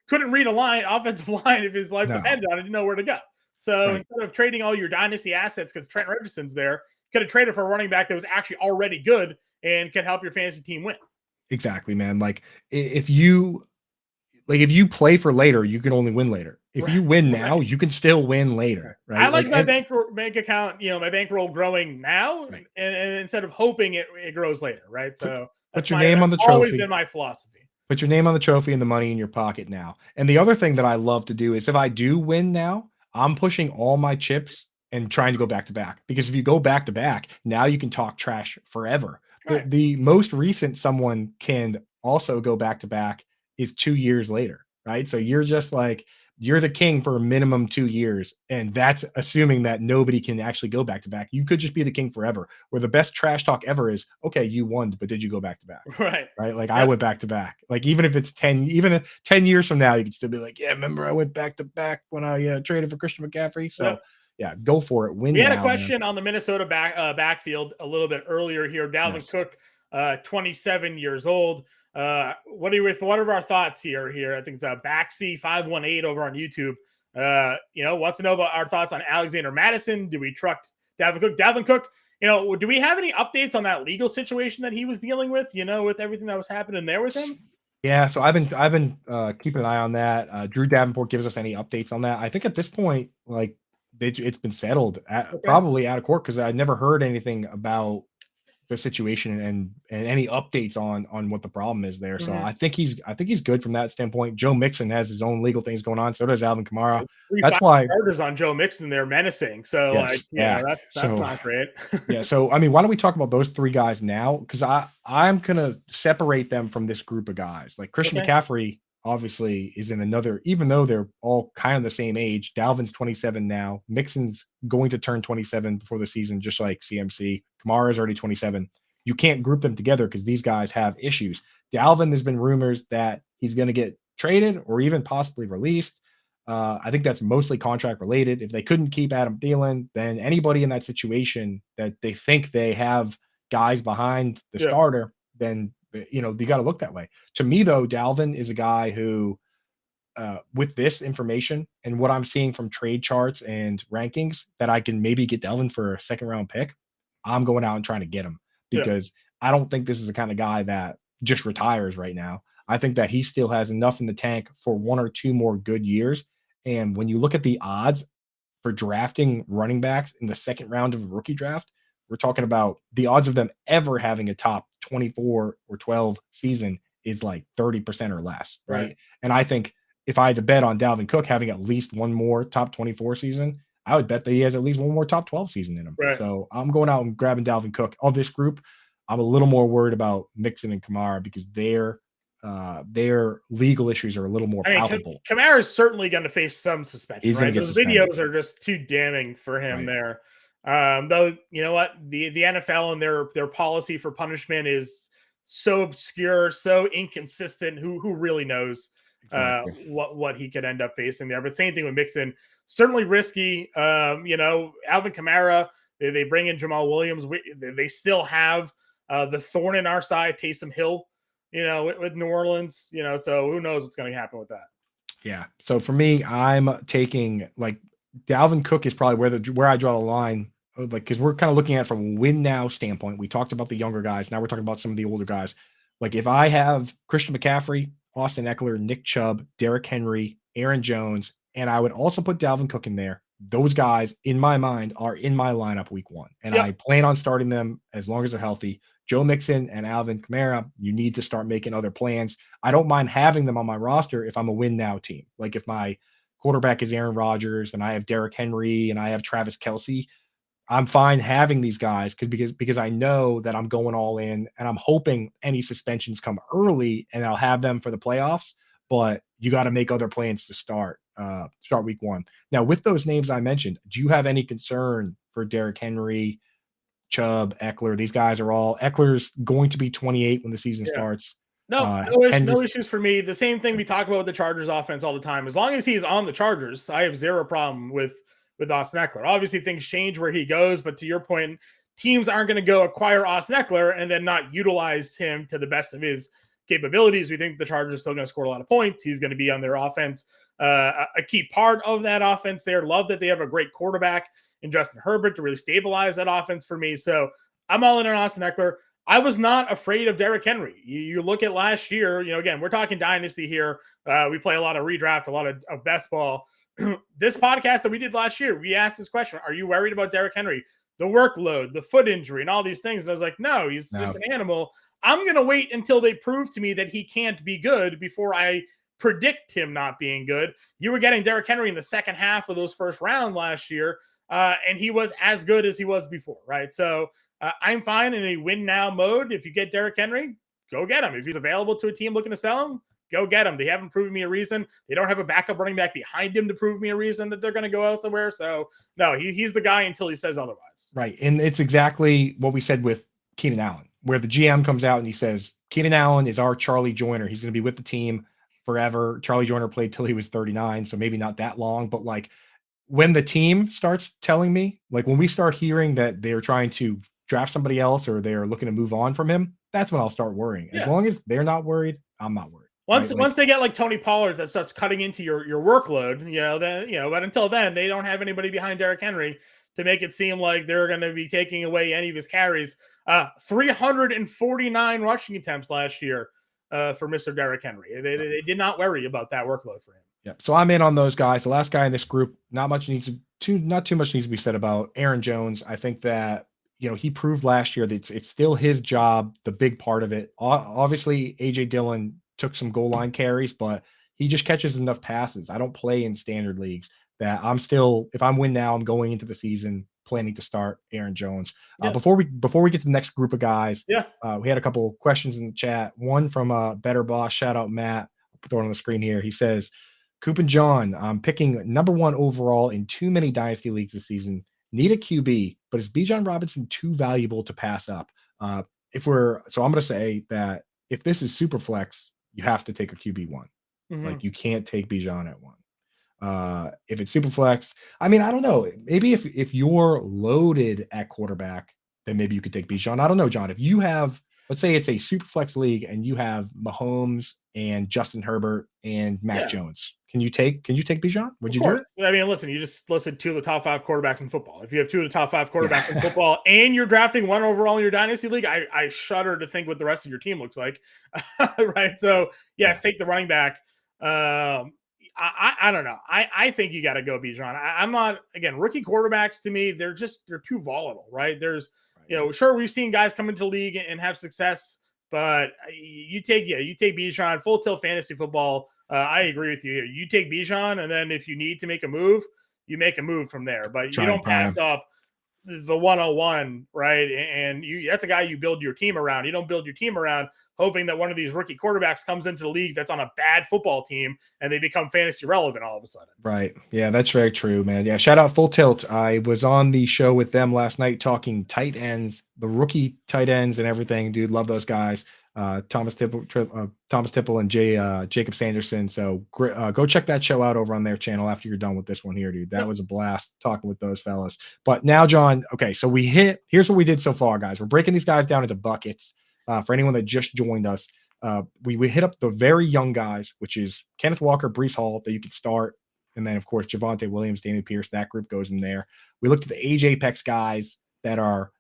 A: Couldn't read offensive line if his life depended on it, didn't know where to go. So instead of trading all your dynasty assets because Trent Richardson's there, could have traded for a running back that was actually already good and could help your fantasy team win.
B: Exactly, man. Like if you play for later, you can only win later. If you win now, you can still win later. Right.
A: I like my bank account, my bankroll growing now, and instead of hoping it grows later. Right. So
B: put your name on the trophy.
A: Always been my philosophy.
B: Put your name on the trophy and the money in your pocket now. And the other thing that I love to do is if I do win now, I'm pushing all my chips and trying to go back to back, because if you go back to back, now you can talk trash forever. Right. The most recent someone can also go back to back is 2 years later, right? So you're just like you're the king for a minimum 2 years, and that's assuming that nobody can actually go back to back. You could just be the king forever. Where the best trash talk ever is, okay, you won, but did you go back to back?
A: Right.
B: Right? Like I
A: Yep.
B: went back to back. Like even if it's 10, even if 10 years from now, you can still be like, yeah, remember I went back to back when I traded for Christian McCaffrey. So
A: Yep.
B: yeah, go for it.
A: We
B: Win
A: had a
B: now, man.
A: question on the Minnesota backfield a little bit earlier here. Dalvin
B: Yes.
A: Cook, 27 years old. What are our thoughts here? I think it's Baxi 518 over on YouTube. Wants to know about our thoughts on Alexander Madison. Do we truck Dalvin Cook? Dalvin Cook. Do we have any updates on that legal situation that he was dealing with? With everything that was happening there with him.
B: Yeah, so I've been keeping an eye on that. Drew Davenport gives us any updates on that. I think at this point, like it's been settled,
A: Okay.
B: probably out of court because I never heard anything about the situation and any updates on what the problem is there. So
A: Mm-hmm.
B: I think he's good from that standpoint. Joe Mixon has his own legal things going on. So does Alvin Kamara.
A: Three
B: That's
A: five
B: why.
A: starters on Joe Mixon. They're menacing. So
B: Yes, yeah.
A: that's
B: So
A: not great.
B: yeah, so I mean, why don't we talk about those three guys now? Because I'm gonna separate them from this group of guys. Like Christian
A: Okay.
B: McCaffrey, obviously, is in another. Even though they're all kind of the same age, Dalvin's 27 now. Mixon's going to turn 27 before the season, just like CMC. Kamara's already 27. You can't group them together because these guys have issues. Dalvin, there's been rumors that he's going to get traded or even possibly released. I think that's mostly contract related. If they couldn't keep Adam Thielen, then anybody in that situation that they think they have guys behind the
A: Yeah.
B: starter, then you got to look that way. To me, though, Dalvin is a guy who, with this information and what I'm seeing from trade charts and rankings, that I can maybe get Dalvin for a second round pick. I'm going out and trying to get him
A: Yeah.
B: because I don't think this is the kind of guy that just retires right now. I think that he still has enough in the tank for 1 or 2 more good years. And when you look at the odds for drafting running backs in the second round of a rookie draft, we're talking about the odds of them ever having a top 24 or 12 season is like 30% or less,
A: Right.
B: right? And I think if I had to bet on Dalvin Cook having at least one more top 24 season, I would bet that he has at least one more top 12 season in him.
A: Right.
B: So I'm going out and grabbing Dalvin Cook. Of this group, I'm a little more worried about Mixon and Kamara because their legal issues are a little more
A: I mean,
B: palpable.
A: Kamara is certainly going to face some suspension,
B: He's going
A: right?
B: to get
A: Those
B: suspended.
A: videos are just too damning for him
B: Right.
A: there. Though, you know what? The NFL and their policy for punishment is so obscure, so inconsistent. Who really knows
B: Exactly.
A: what he could end up facing there? But same thing with Mixon, certainly risky. Alvin Kamara, they bring in Jamal Williams. They still have the thorn in our side, Taysom Hill, with New Orleans, so who knows what's going to happen with that.
B: Yeah. So for me, I'm taking like Dalvin Cook is probably where I draw the line. Like, because we're kind of looking at it from a win now standpoint. We talked about the younger guys. Now we're talking about some of the older guys. Like if I have Christian McCaffrey, Austin Eckler, Nick Chubb, Derrick Henry, Aaron Jones, and I would also put Dalvin Cook in there. Those guys, in my mind, are in my lineup week 1, and
A: Yep.
B: I plan on starting them as long as they're healthy. Joe Mixon and Alvin Kamara, you need to start making other plans. I don't mind having them on my roster if I'm a win now team. Like if my quarterback is Aaron Rodgers and I have Derrick Henry and I have Travis Kelce, I'm fine having these guys because I know that I'm going all in and I'm hoping any suspensions come early and I'll have them for the playoffs. But you got to make other plans to start week 1. Now, with those names I mentioned, do you have any concern for Derrick Henry, Chubb, Eckler? These guys are all Eckler's going to be 28 when the season
A: Yeah.
B: starts.
A: No,
B: Henry,
A: no issues for me. The same thing we talk about with the Chargers offense all the time. As long as he's on the Chargers, I have zero problem with Austin Eckler. Obviously, things change where he goes, but to your point, teams aren't going to go acquire Austin Eckler and then not utilize him to the best of his capabilities. We think the Chargers are still going to score a lot of points. He's going to be on their offense, a key part of that offense there. Love that they have a great quarterback in Justin Herbert to really stabilize that offense for me. So I'm all in on Austin Eckler. I was not afraid of Derrick Henry. You look at last year, again, we're talking Dynasty here. We play a lot of redraft, a lot of best ball. This podcast that we did last year, we asked this question: are you worried about Derrick Henry? The workload, the foot injury, and all these things. And I was like, no, he's just an animal. I'm going to wait until they prove to me that he can't be good before I predict him not being good. You were getting Derrick Henry in the second half of those first round last year, and he was as good as he was before, right? So I'm fine in a win now mode. If you get Derrick Henry, go get him. If he's available to a team looking to sell him, go get him. They haven't proven me a reason. They don't have a backup running back behind him to prove me a reason that they're going to go elsewhere. So no, he's the guy until he says otherwise.
B: Right. And it's exactly what we said with Keenan Allen, where the GM comes out and he says, Keenan Allen is our Charlie Joyner. He's going to be with the team forever. Charlie Joyner played till he was 39, so maybe not that long, but like when the team starts telling me, like when we start hearing that they're trying to draft somebody else or they're looking to move on from him, that's when I'll start worrying. As
A: Yeah.
B: long as they're not worried, I'm not worried.
A: Once
B: Right?
A: once they get like Tony Pollard that starts cutting into your workload, but until then, they don't have anybody behind Derrick Henry to make it seem like they're going to be taking away any of his carries. 349 rushing attempts last year for Mr. Derrick Henry. They did not worry about that workload for him.
B: Yeah. So I'm in on those guys. The last guy in this group, not too much needs to be said about Aaron Jones. I think that he proved last year that it's still his job, the big part of it. Obviously, AJ Dillon took some goal line carries, but he just catches enough passes. I don't play in standard leagues that if I'm win now, I'm going into the season planning to start Aaron Jones.
A: Yeah.
B: Before we get to the next group of guys,
A: Yeah.
B: We had a couple of questions in the chat. One from Better Boss. Shout out Matt. I'll throw it on the screen here. He says, Coop and John, I'm picking number 1 overall in too many dynasty leagues this season. Need a QB, but is Bijan Robinson too valuable to pass up? So I'm going to say that if this is super flex, you have to take a QB 1.
A: Mm-hmm.
B: Like you can't take Bijan at 1. If it's super flex, I mean, I don't know. Maybe if you're loaded at quarterback, then maybe you could take Bijan. I don't know, John. If you have, let's say it's a super flex league and you have Mahomes and Justin Herbert and Mac Jones. Can you take Bijan? Would you do it?
A: I mean, listen, you just listed 2 of the top 5 quarterbacks in football. If you have 2 of the top 5 quarterbacks in football and you're drafting 1 overall in your dynasty league, I shudder to think what the rest of your team looks like. Right. So yes, take the running back. I don't know. I think you got to go Bijan. I'm not, again, rookie quarterbacks to me, they're too volatile, right? Sure, we've seen guys come into the league and have success, but you take Bijan, full tilt fantasy football. I agree with you here. You take Bijan, and then if you need to make a move, you make a move from there. But you don't pass up the 101, right? And that's a guy you build your team around. You don't build your team around hoping that one of these rookie quarterbacks comes into the league that's on a bad football team and they become fantasy relevant all of a sudden.
B: Right. Yeah, that's very true, man. Yeah, shout out Full Tilt. I was on the show with them last night talking tight ends, the rookie tight ends and everything. Dude, love those guys. Thomas Tipple and Jacob Sanderson. So go check that show out over on their channel after you're done with this one here, dude. That was a blast talking with those fellas. But now, John, okay, so here's what we did so far, guys. We're breaking these guys down into buckets. For anyone that just joined us, we hit up the very young guys, which is Kenneth Walker, Breece Hall, that you could start. And then, of course, Javonte Williams, Damian Pierce, that group goes in there. We looked at the age apex guys that are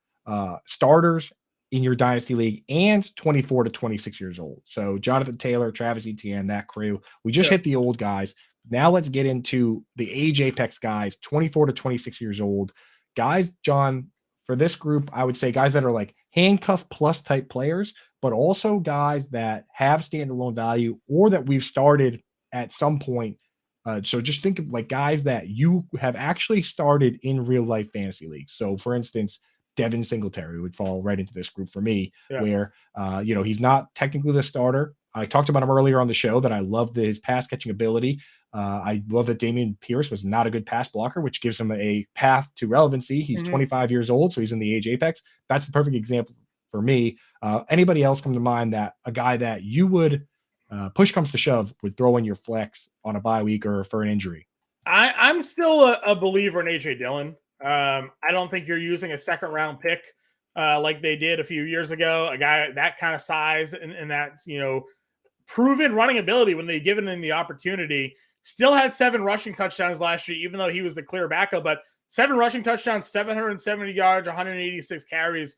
B: starters in your dynasty league and 24 to 26 years old. So Jonathan Taylor, Travis Etienne, that crew. We just hit the old guys. Now let's get into the age apex guys, 24 to 26 years old. Guys, John, for this group, I would say guys that are like handcuff plus type players, but also guys that have standalone value or that we've started at some point. So just think of like guys that you have actually started in real life fantasy leagues. So for instance, Devin Singletary would fall right into this group for me, where, he's not technically the starter. I talked about him earlier on the show that I love his pass catching ability. I love that Damian Pierce was not a good pass blocker, which gives him a path to relevancy. He's 25 years old, so he's in the age apex. That's the perfect example for me. Anybody else come to mind that a guy that you would, push comes to shove, would throw in your flex on a bye week or for an injury?
A: I'm still a believer in AJ Dillon. I don't think you're using a 2nd round pick like they did a few years ago. A guy that kind of size and that, proven running ability when they given him the opportunity. Still had 7 rushing touchdowns last year, even though he was the clear backup. But 7 rushing touchdowns, 770 yards, 186 carries.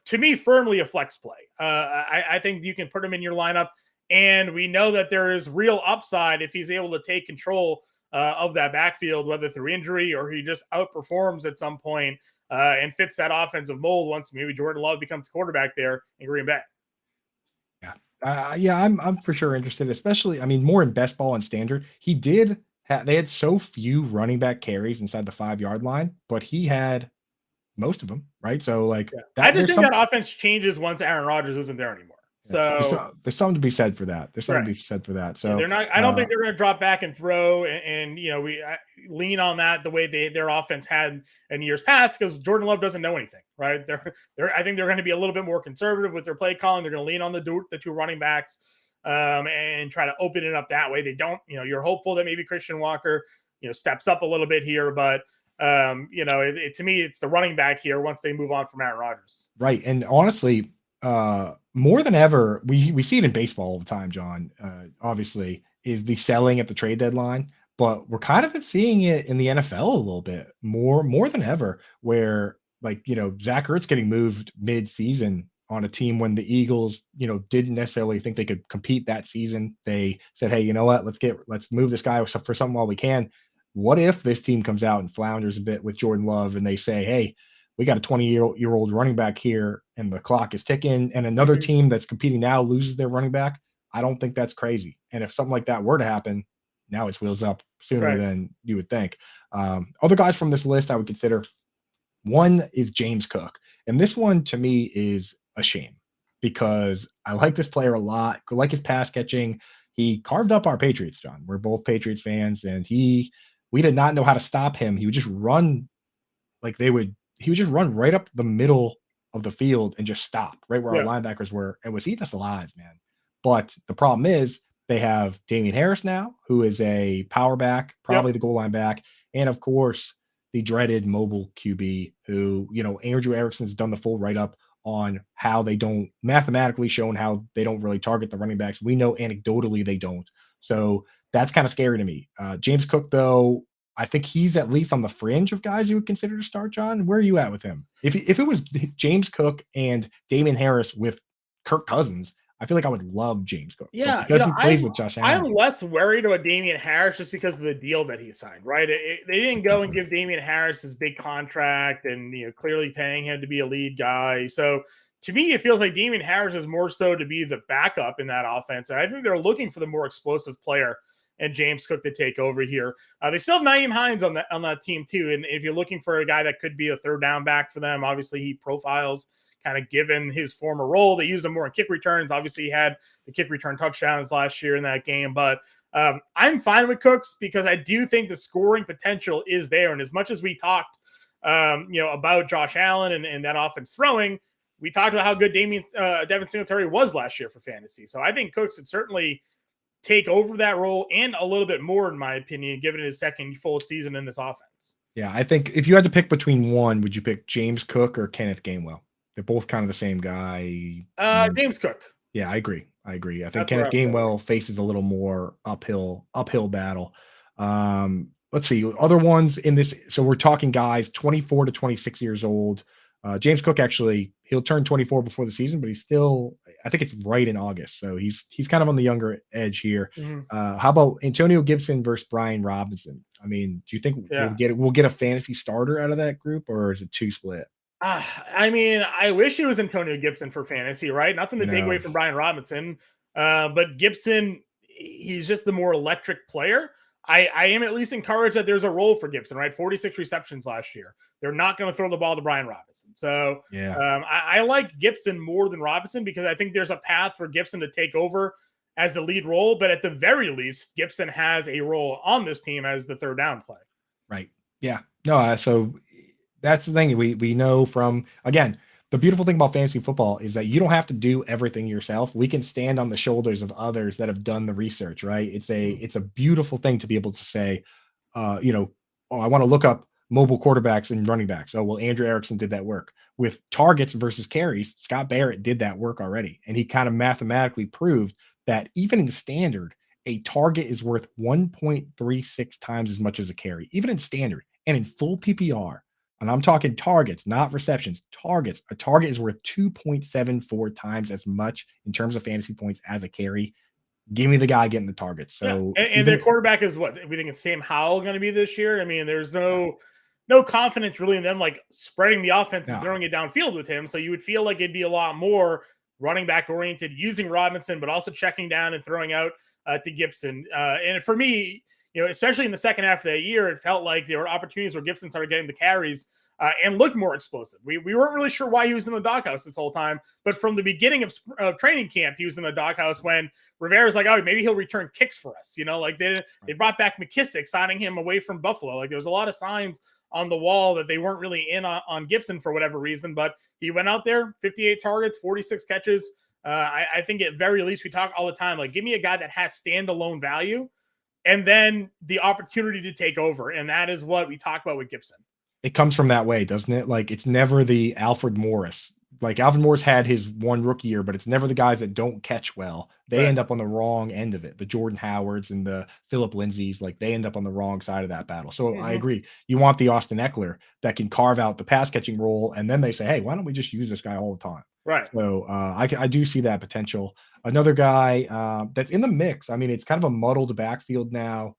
A: To me, firmly a flex play. I think you can put him in your lineup. And we know that there is real upside if he's able to take control of that backfield, whether through injury or he just outperforms at some point and fits that offensive mold once maybe Jordan Love becomes quarterback there in Green Bay.
B: I'm for sure interested, especially, I mean, more in best ball and standard. They had so few running back carries inside the 5-yard line, but he had most of them, right? So like,
A: I just think that offense changes once Aaron Rodgers isn't there anymore.
B: Yeah. There's,
A: So
B: there's something to be said for that. There's something
A: right.
B: to be said for that.
A: Yeah,
B: So
A: they're not. I don't think they're going to drop back and throw, and we lean on that the way their offense had in years past because Jordan Love doesn't know anything, right? I think they're going to be a little bit more conservative with their play calling. They're going to lean on the two running backs, and try to open it up that way. They don't, you're hopeful that maybe Christian Walker, steps up a little bit here, but to me, it's the running back here once they move on from Aaron Rodgers.
B: right. And honestly, more than ever, we see it in baseball all the time, John. Obviously, is the selling at the trade deadline, but we're kind of seeing it in the NFL a little bit more than ever, where Zach Ertz getting moved mid-season on a team when the Eagles, didn't necessarily think they could compete that season. They said, "Hey, you know what? Let's move this guy for something while we can." What if this team comes out and flounders a bit with Jordan Love and they say, "Hey, we got a 20-year-old running back here and the clock is ticking," and another
A: Mhm.
B: team that's competing now loses their running back? I don't think that's crazy. And if something like that were to happen, now it's wheels up sooner
A: Right.
B: than you would think. Other guys from this list I would consider, one is James Cook. And this one to me is a shame because I like this player a lot. I like his pass catching. He carved up our Patriots, John. We're both Patriots fans, and we did not know how to stop him. He would just run like he would just run right up the middle of the field and just stop right where our
A: Yeah.
B: linebackers were and was eating us alive, man. But the problem is they have Damian Harris now, who is a power back,
A: Yep.
B: probably the goal line back, and of course the dreaded mobile QB, who Andrew Erickson's done the full write up on how they don't mathematically shown how they don't really target the running backs. We know anecdotally they don't. So that's kind of scary to me. James Cook, though, I think he's at least on the fringe of guys you would consider to start, John. Where are you at with him? If it was James Cook and Damian Harris with Kirk Cousins, I feel like I would love James Cook. But
A: Yeah,
B: because he plays with Josh
A: I'm
B: Allen,
A: less worried about Damian Harris just because of the deal that he signed, right? They didn't go and give Damian Harris his big contract and clearly paying him to be a lead guy. So to me, it feels like Damian Harris is more so to be the backup in that offense. And I think they're looking for the more explosive player and James Cook to take over here. They still have Naeem Hines on that team too. And if you're looking for a guy that could be a third down back for them, obviously he profiles kind of given his former role. They use him more in kick returns. Obviously, he had the kick return touchdowns last year in that game. But I'm fine with Cooks because I do think the scoring potential is there. And as much as we talked, about Josh Allen and that offense throwing, we talked about how good Devin Singletary was last year for fantasy. So I think Cooks would certainly take over that role and a little bit more, in my opinion, given his second full season in this offense.
B: yeah, I think if you had to pick between one, would you pick James Cook or Kenneth Gainwell? They're both kind of the same guy.
A: James Cook.
B: Yeah, I agree. I think
A: That's where
B: Kenneth
A: I'm going.
B: Gainwell faces a little more uphill battle. Let's see other ones in this. So we're talking guys 24 to 26 years old. James Cook actually he'll turn 24 before the season, but he's still I think it's right in August, so he's kind of on the younger edge here.
A: Mhm.
B: How about Antonio Gibson versus Brian Robinson? I mean, do you think
A: Yeah.
B: we'll get a fantasy starter out of that group, or is it two split?
A: I mean, I wish it was Antonio Gibson for fantasy, right? Nothing
B: I
A: to take away
B: know.
A: from Brian Robinson. But Gibson, he's just the more electric player. I am at least encouraged that there's a role for Gibson, right? 46 receptions last year. They're not going to throw the ball to Brian Robinson. So
B: Yeah.
A: I like Gibson more than Robinson because I think there's a path for Gibson to take over as the lead role. But at the very least, Gibson has a role on this team as the third down play.
B: Right. Yeah. No, so that's the thing we know from, again, the beautiful thing about fantasy football is that you don't have to do everything yourself. We can stand on the shoulders of others that have done the research, right? It's a beautiful thing to be able to say, oh, I want to look up mobile quarterbacks and running backs. Oh, well, Andrew Erickson did that work. With targets versus carries, Scott Barrett did that work already. And he kind of mathematically proved that even in standard, a target is worth 1.36 times as much as a carry, even in standard and in full PPR. And I'm talking targets, not receptions, targets. A target is worth 2.74 times as much in terms of fantasy points as a carry. Give me the guy getting the targets.
A: Yeah,
B: So
A: and their
B: even
A: quarterback is what we think it's Sam Howell going to be this year. I mean, there's no confidence really in them like spreading the offense and
B: no,
A: throwing it downfield with him. So you would feel like it'd be a lot more running back oriented, using Robinson, but also checking down and throwing out to Gibson. And for me, especially in the second half of that year, it felt like there were opportunities where Gibson started getting the carries. and looked more explosive. We weren't really sure why he was in the doghouse this whole time, but from the beginning of training camp, he was in the doghouse when Rivera's like, oh, maybe he'll return kicks for us. Like they brought back McKissick, signing him away from Buffalo. Like there was a lot of signs on the wall that they weren't really in on Gibson for whatever reason, but he went out there, 58 targets, 46 catches. I think at very least we talk all the time, like give me a guy that has standalone value and then the opportunity to take over. And that is what we talk about with Gibson.
B: It comes from that way, doesn't it? Like it's never the Alfred Morris. Like Alfred Morris had his one rookie year, but it's never the guys that don't catch well. They end up on the wrong end of it. The Jordan Howards and the Philip Lindsays, like they end up on the wrong side of that battle. So I agree. You want the Austin Eckler that can carve out the pass catching role, and then they say, hey, why don't we just use this guy all the time?
A: Right.
B: So I do see that potential. Another guy that's in the mix. I mean, it's kind of a muddled backfield now.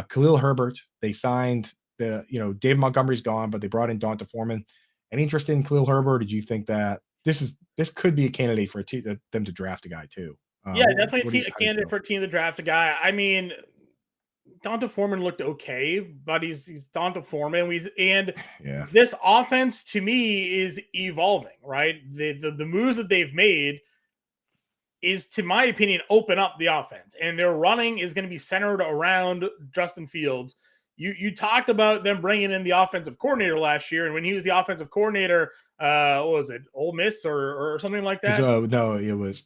B: Khalil Herbert. They signed Dave Montgomery's gone, but they brought in Donta Foreman. Any interest in Khalil Herbert? Did you think that this could be a candidate for them to draft a guy too?
A: Yeah, definitely a candidate for a team to draft a guy. I mean, Donta Foreman looked okay, but he's Donta Foreman. This offense to me is evolving, right? The moves that they've made is, to my opinion, open up the offense, and their running is going to be centered around Justin Fields. You talked about them bringing in the offensive coordinator last year, and when he was the offensive coordinator, what was it, Ole Miss or something like that?
B: No, it was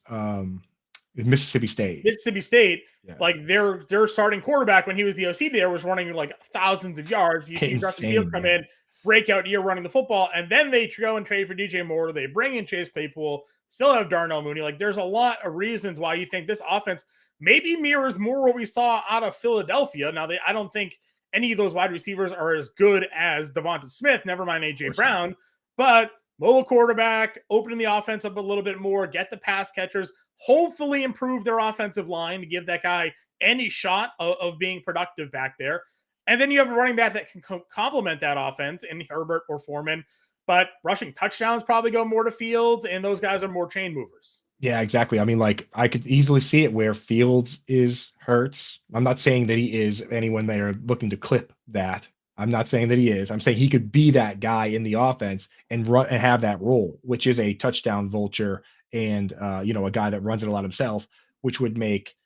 B: Mississippi State.
A: Mississippi State, like their starting quarterback when he was the OC there was running like thousands of yards. You see Justin Fields come in, breakout year running the football, and then they go and trade for DJ Moore. They bring in Chase Claypool, still have Darnell Mooney. Like there's a lot of reasons why you think this offense maybe mirrors more what we saw out of Philadelphia. Now, I don't think any of those wide receivers are as good as Devonta Smith, never mind A.J. Brown, but mobile quarterback, opening the offense up a little bit more, get the pass catchers, hopefully improve their offensive line to give that guy any shot of being productive back there. And then you have a running back that can complement that offense in Herbert or Foreman, but rushing touchdowns probably go more to Fields, and those guys are more chain movers.
B: Yeah, exactly. I mean, like I could easily see it where Fields is Hurts. I'm not saying that he is. Anyone they are looking to clip that. I'm not saying that he is. I'm saying he could be that guy in the offense and run and have that role, which is a touchdown vulture and a guy that runs it a lot himself, which would make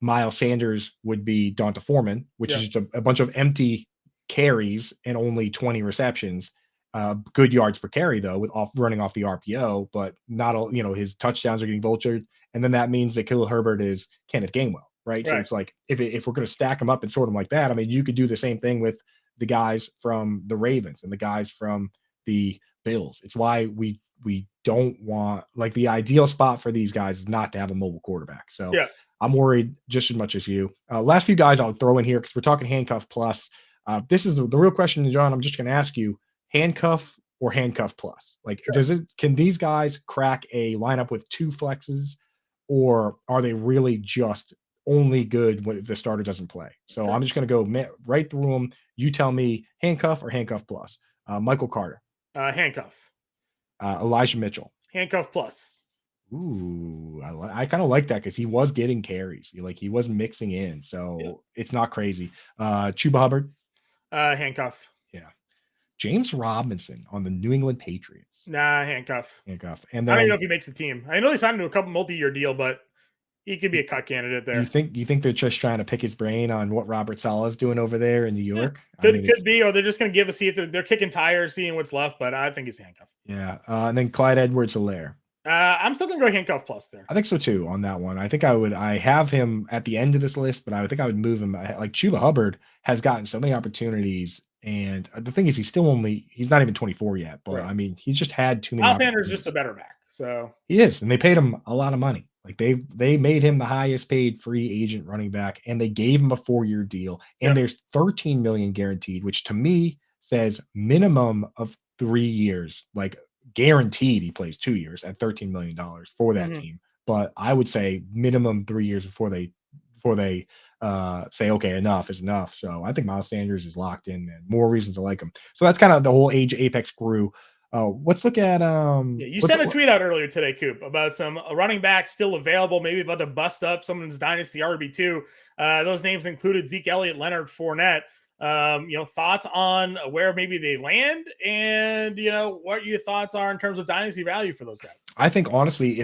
B: Miles Sanders would be Donta Foreman, which is just a bunch of empty carries and only 20 receptions. Good yards per carry though, with running off the RPO, but not all, his touchdowns are getting vultured. And then that means that Khalil Herbert is Kenneth Gainwell, right? So it's like, if we're going to stack them up and sort them like that, I mean, you could do the same thing with the guys from the Ravens and the guys from the Bills. It's why we don't want, like, the ideal spot for these guys is not to have a mobile quarterback. So I'm worried just as much as you. Last few guys I'll throw in here because we're talking handcuff plus. This is the real question, John. I'm just going to ask you: handcuff or handcuff plus? Like, can these guys crack a lineup with two flexes, or are they really just only good when the starter doesn't play? So I'm just going to go right through them. You tell me handcuff or handcuff plus. Michael Carter.
A: Handcuff.
B: Elijah Mitchell.
A: Handcuff plus.
B: Ooh, I kind of like that because he was getting carries. He was mixing in. So it's not crazy. Chuba Hubbard.
A: Handcuff.
B: Yeah. James Robinson on the New England Patriots.
A: Nah, handcuff.
B: Handcuff. And then,
A: I don't even know if he makes the team. I know he signed to a couple multi-year deal, but he could be a cut candidate there.
B: You think they're just trying to pick his brain on what Robert Saleh's doing over there in New York?
A: Could be, or they're just going to see if they're kicking tires, seeing what's left. But I think he's handcuff.
B: Yeah. And then Clyde Edwards-Helaire.
A: I'm still going to go handcuff plus there.
B: I think so too on that one. I think I have him at the end of this list, but I think I would move him. Like Chuba Hubbard has gotten so many opportunities. And the thing is, he's not even 24 yet. But I mean, he's just had too many.
A: Miles Sanders is just a better back. So
B: he is. And they paid him a lot of money. Like they made him the highest paid free agent running back, and they gave him a 4-year deal. And there's 13 million guaranteed, which to me says minimum of 3 years, like guaranteed he plays 2 years at $13 million for that team. But I would say minimum 3 years before they say, okay, enough is enough. So I think Miles Sanders is locked in, and more reasons to like him. So that's kind of the whole age Apex crew. Let's look at
A: you sent a tweet out earlier today, Coop, about some running backs still available, maybe about to bust up someone's Dynasty RB2. Those names included Zeke Elliott, Leonard Fournette. Thoughts on where maybe they land, and what your thoughts are in terms of dynasty value for those guys.
B: I think honestly,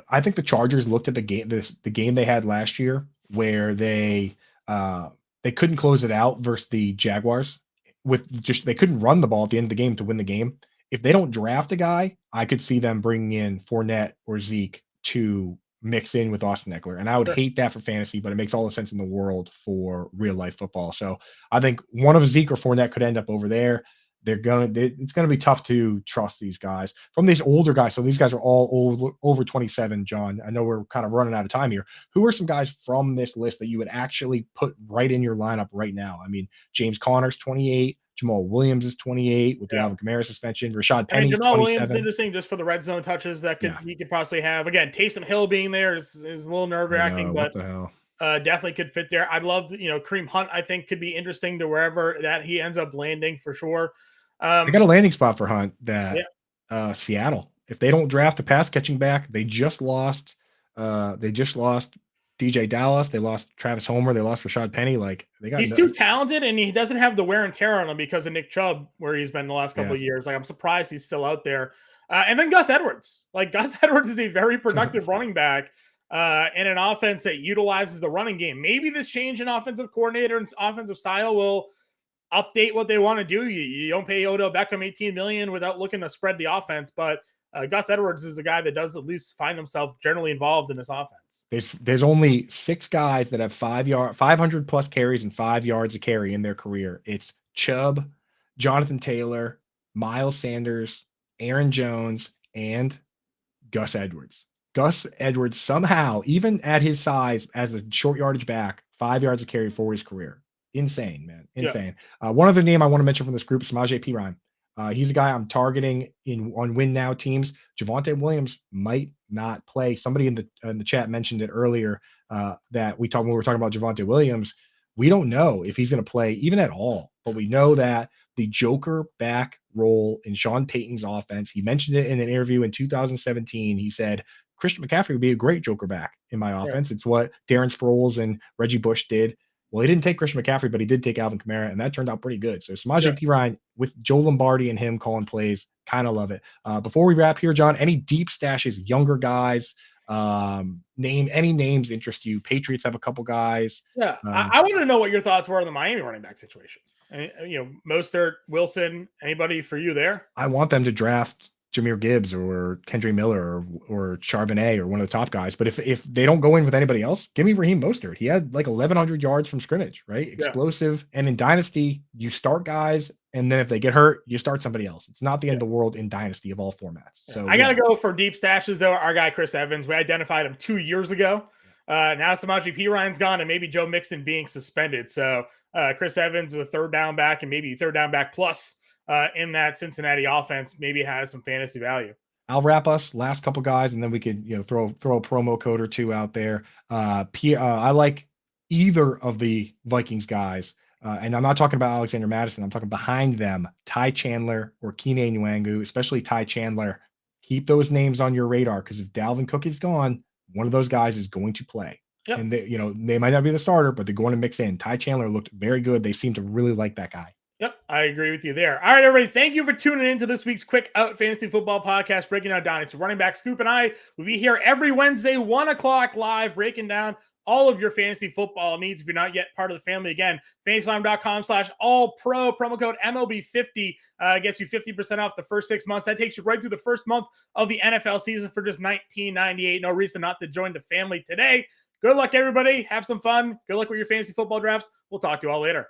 B: I think the Chargers looked at the game they had last year where they couldn't close it out versus the Jaguars with just they couldn't run the ball at the end of the game to win the game. If they don't draft a guy, I could see them bringing in Fournette or Zeke to mix in with Austin Eckler. And I would
A: Sure.
B: hate that for fantasy, but it makes all the sense in the world for real life football. So I think one of Zeke or Fournette could end up over there. It's gonna be tough to trust these guys from these older guys. So these guys are all over 27. John, I know we're kind of running out of time here. Who are some guys from this list that you would actually put right in your lineup right now? I mean, James Conner's 28. Jamal Williams is 28 with the Alvin Kamara suspension. Rashad
A: I mean,
B: Penny's
A: Jamal Williams is
B: 27.
A: interesting just for the red zone touches that
B: Yeah,
A: he could possibly have. Again, Taysom Hill being there is a little nerve
B: I
A: wracking,
B: know. What
A: but
B: the hell?
A: definitely could fit there. I'd love to, Kareem Hunt, I think could be interesting to wherever that he ends up landing for sure.
B: I got a landing spot for Hunt
A: Yeah,
B: that Seattle. If they don't draft a pass catching back, they just lost DJ Dallas, they lost Travis Homer, they lost Rashad Penny. Like they got
A: he's too talented, and he doesn't have the wear and tear on him because of Nick Chubb, where he's been the last couple
B: yeah.
A: of years. Like I'm surprised he's still out there. And then Gus Edwards. Like Gus Edwards is a very productive running back in an offense that utilizes the running game. Maybe this change in offensive coordinator and offensive style will update what they want to do. You don't pay Odell Beckham $18 million without looking to spread the offense, but Gus Edwards is a guy that does at least find himself generally involved in this offense.
B: There's only 6 guys that have 500 plus carries and 5 yards a carry in their career. It's Chubb, Jonathan Taylor, Miles Sanders, Aaron Jones, and Gus Edwards. Gus Edwards somehow, even at his size as a short yardage back, 5 yards a carry for his career. Insane, man. Insane. Yeah. One other name I want to mention from this group is Samaje Perine. He's a guy I'm targeting on win now teams. Javonte Williams might not play. Somebody in the chat mentioned it earlier that when we were talking about Javonte Williams. We don't know if he's going to play even at all, but we know that the Joker back role in Sean Payton's offense. He mentioned it in an interview in 2017. He said Christian McCaffrey would be a great Joker back in my offense. It's what Darren Sproles and Reggie Bush did. Well, he didn't take Christian McCaffrey, but he did take Alvin Kamara, and that turned out pretty good. So Samaje Perine with Joe Lombardi and him calling plays, kind of love it. Before we wrap here, John, any deep stashes, younger guys, name any names interest you? Patriots have a couple guys.
A: Yeah, I wanted to know what your thoughts were on the Miami running back situation. Mostert, Wilson, anybody for you there?
B: I want them to draft Jahmyr Gibbs or Kendre Miller or Charbonnet or one of the top guys. But if they don't go in with anybody else, give me Raheem Mostert. He had like 1,100 yards from scrimmage, right? Explosive. And in Dynasty, you start guys, and then if they get hurt, you start somebody else. It's not the end of the world in Dynasty of all formats. So
A: I got to go for deep stashes, though. Our guy, Chris Evans, we identified him 2 years ago. Now Samaje Perine's gone, and maybe Joe Mixon being suspended. So Chris Evans is a third down back and maybe third down back plus in that Cincinnati offense, maybe has some fantasy value.
B: I'll wrap us last couple guys, and then we could throw a promo code or two out there. I like either of the Vikings guys, and I'm not talking about Alexander Madison. I'm talking behind them, Ty Chandler or Kene Nwangwu, especially Ty Chandler. Keep those names on your radar because if Dalvin Cook is gone, one of those guys is going to play. Yep. And they might not be the starter, but they're going to mix in. Ty Chandler looked very good. They seem to really like that guy.
A: Yep, I agree with you there. All right, everybody, thank you for tuning in to this week's Quick Out Fantasy Football Podcast, breaking down Dynasty. Running back Scoop and I will be here every Wednesday, 1 o'clock live, breaking down all of your fantasy football needs. If you're not yet part of the family, again, fantasyline.com/all-pro, promo code MLB50 gets you 50% off the first 6 months. That takes you right through the first month of the NFL season for just $19.98. No reason not to join the family today. Good luck, everybody. Have some fun. Good luck with your fantasy football drafts. We'll talk to you all later.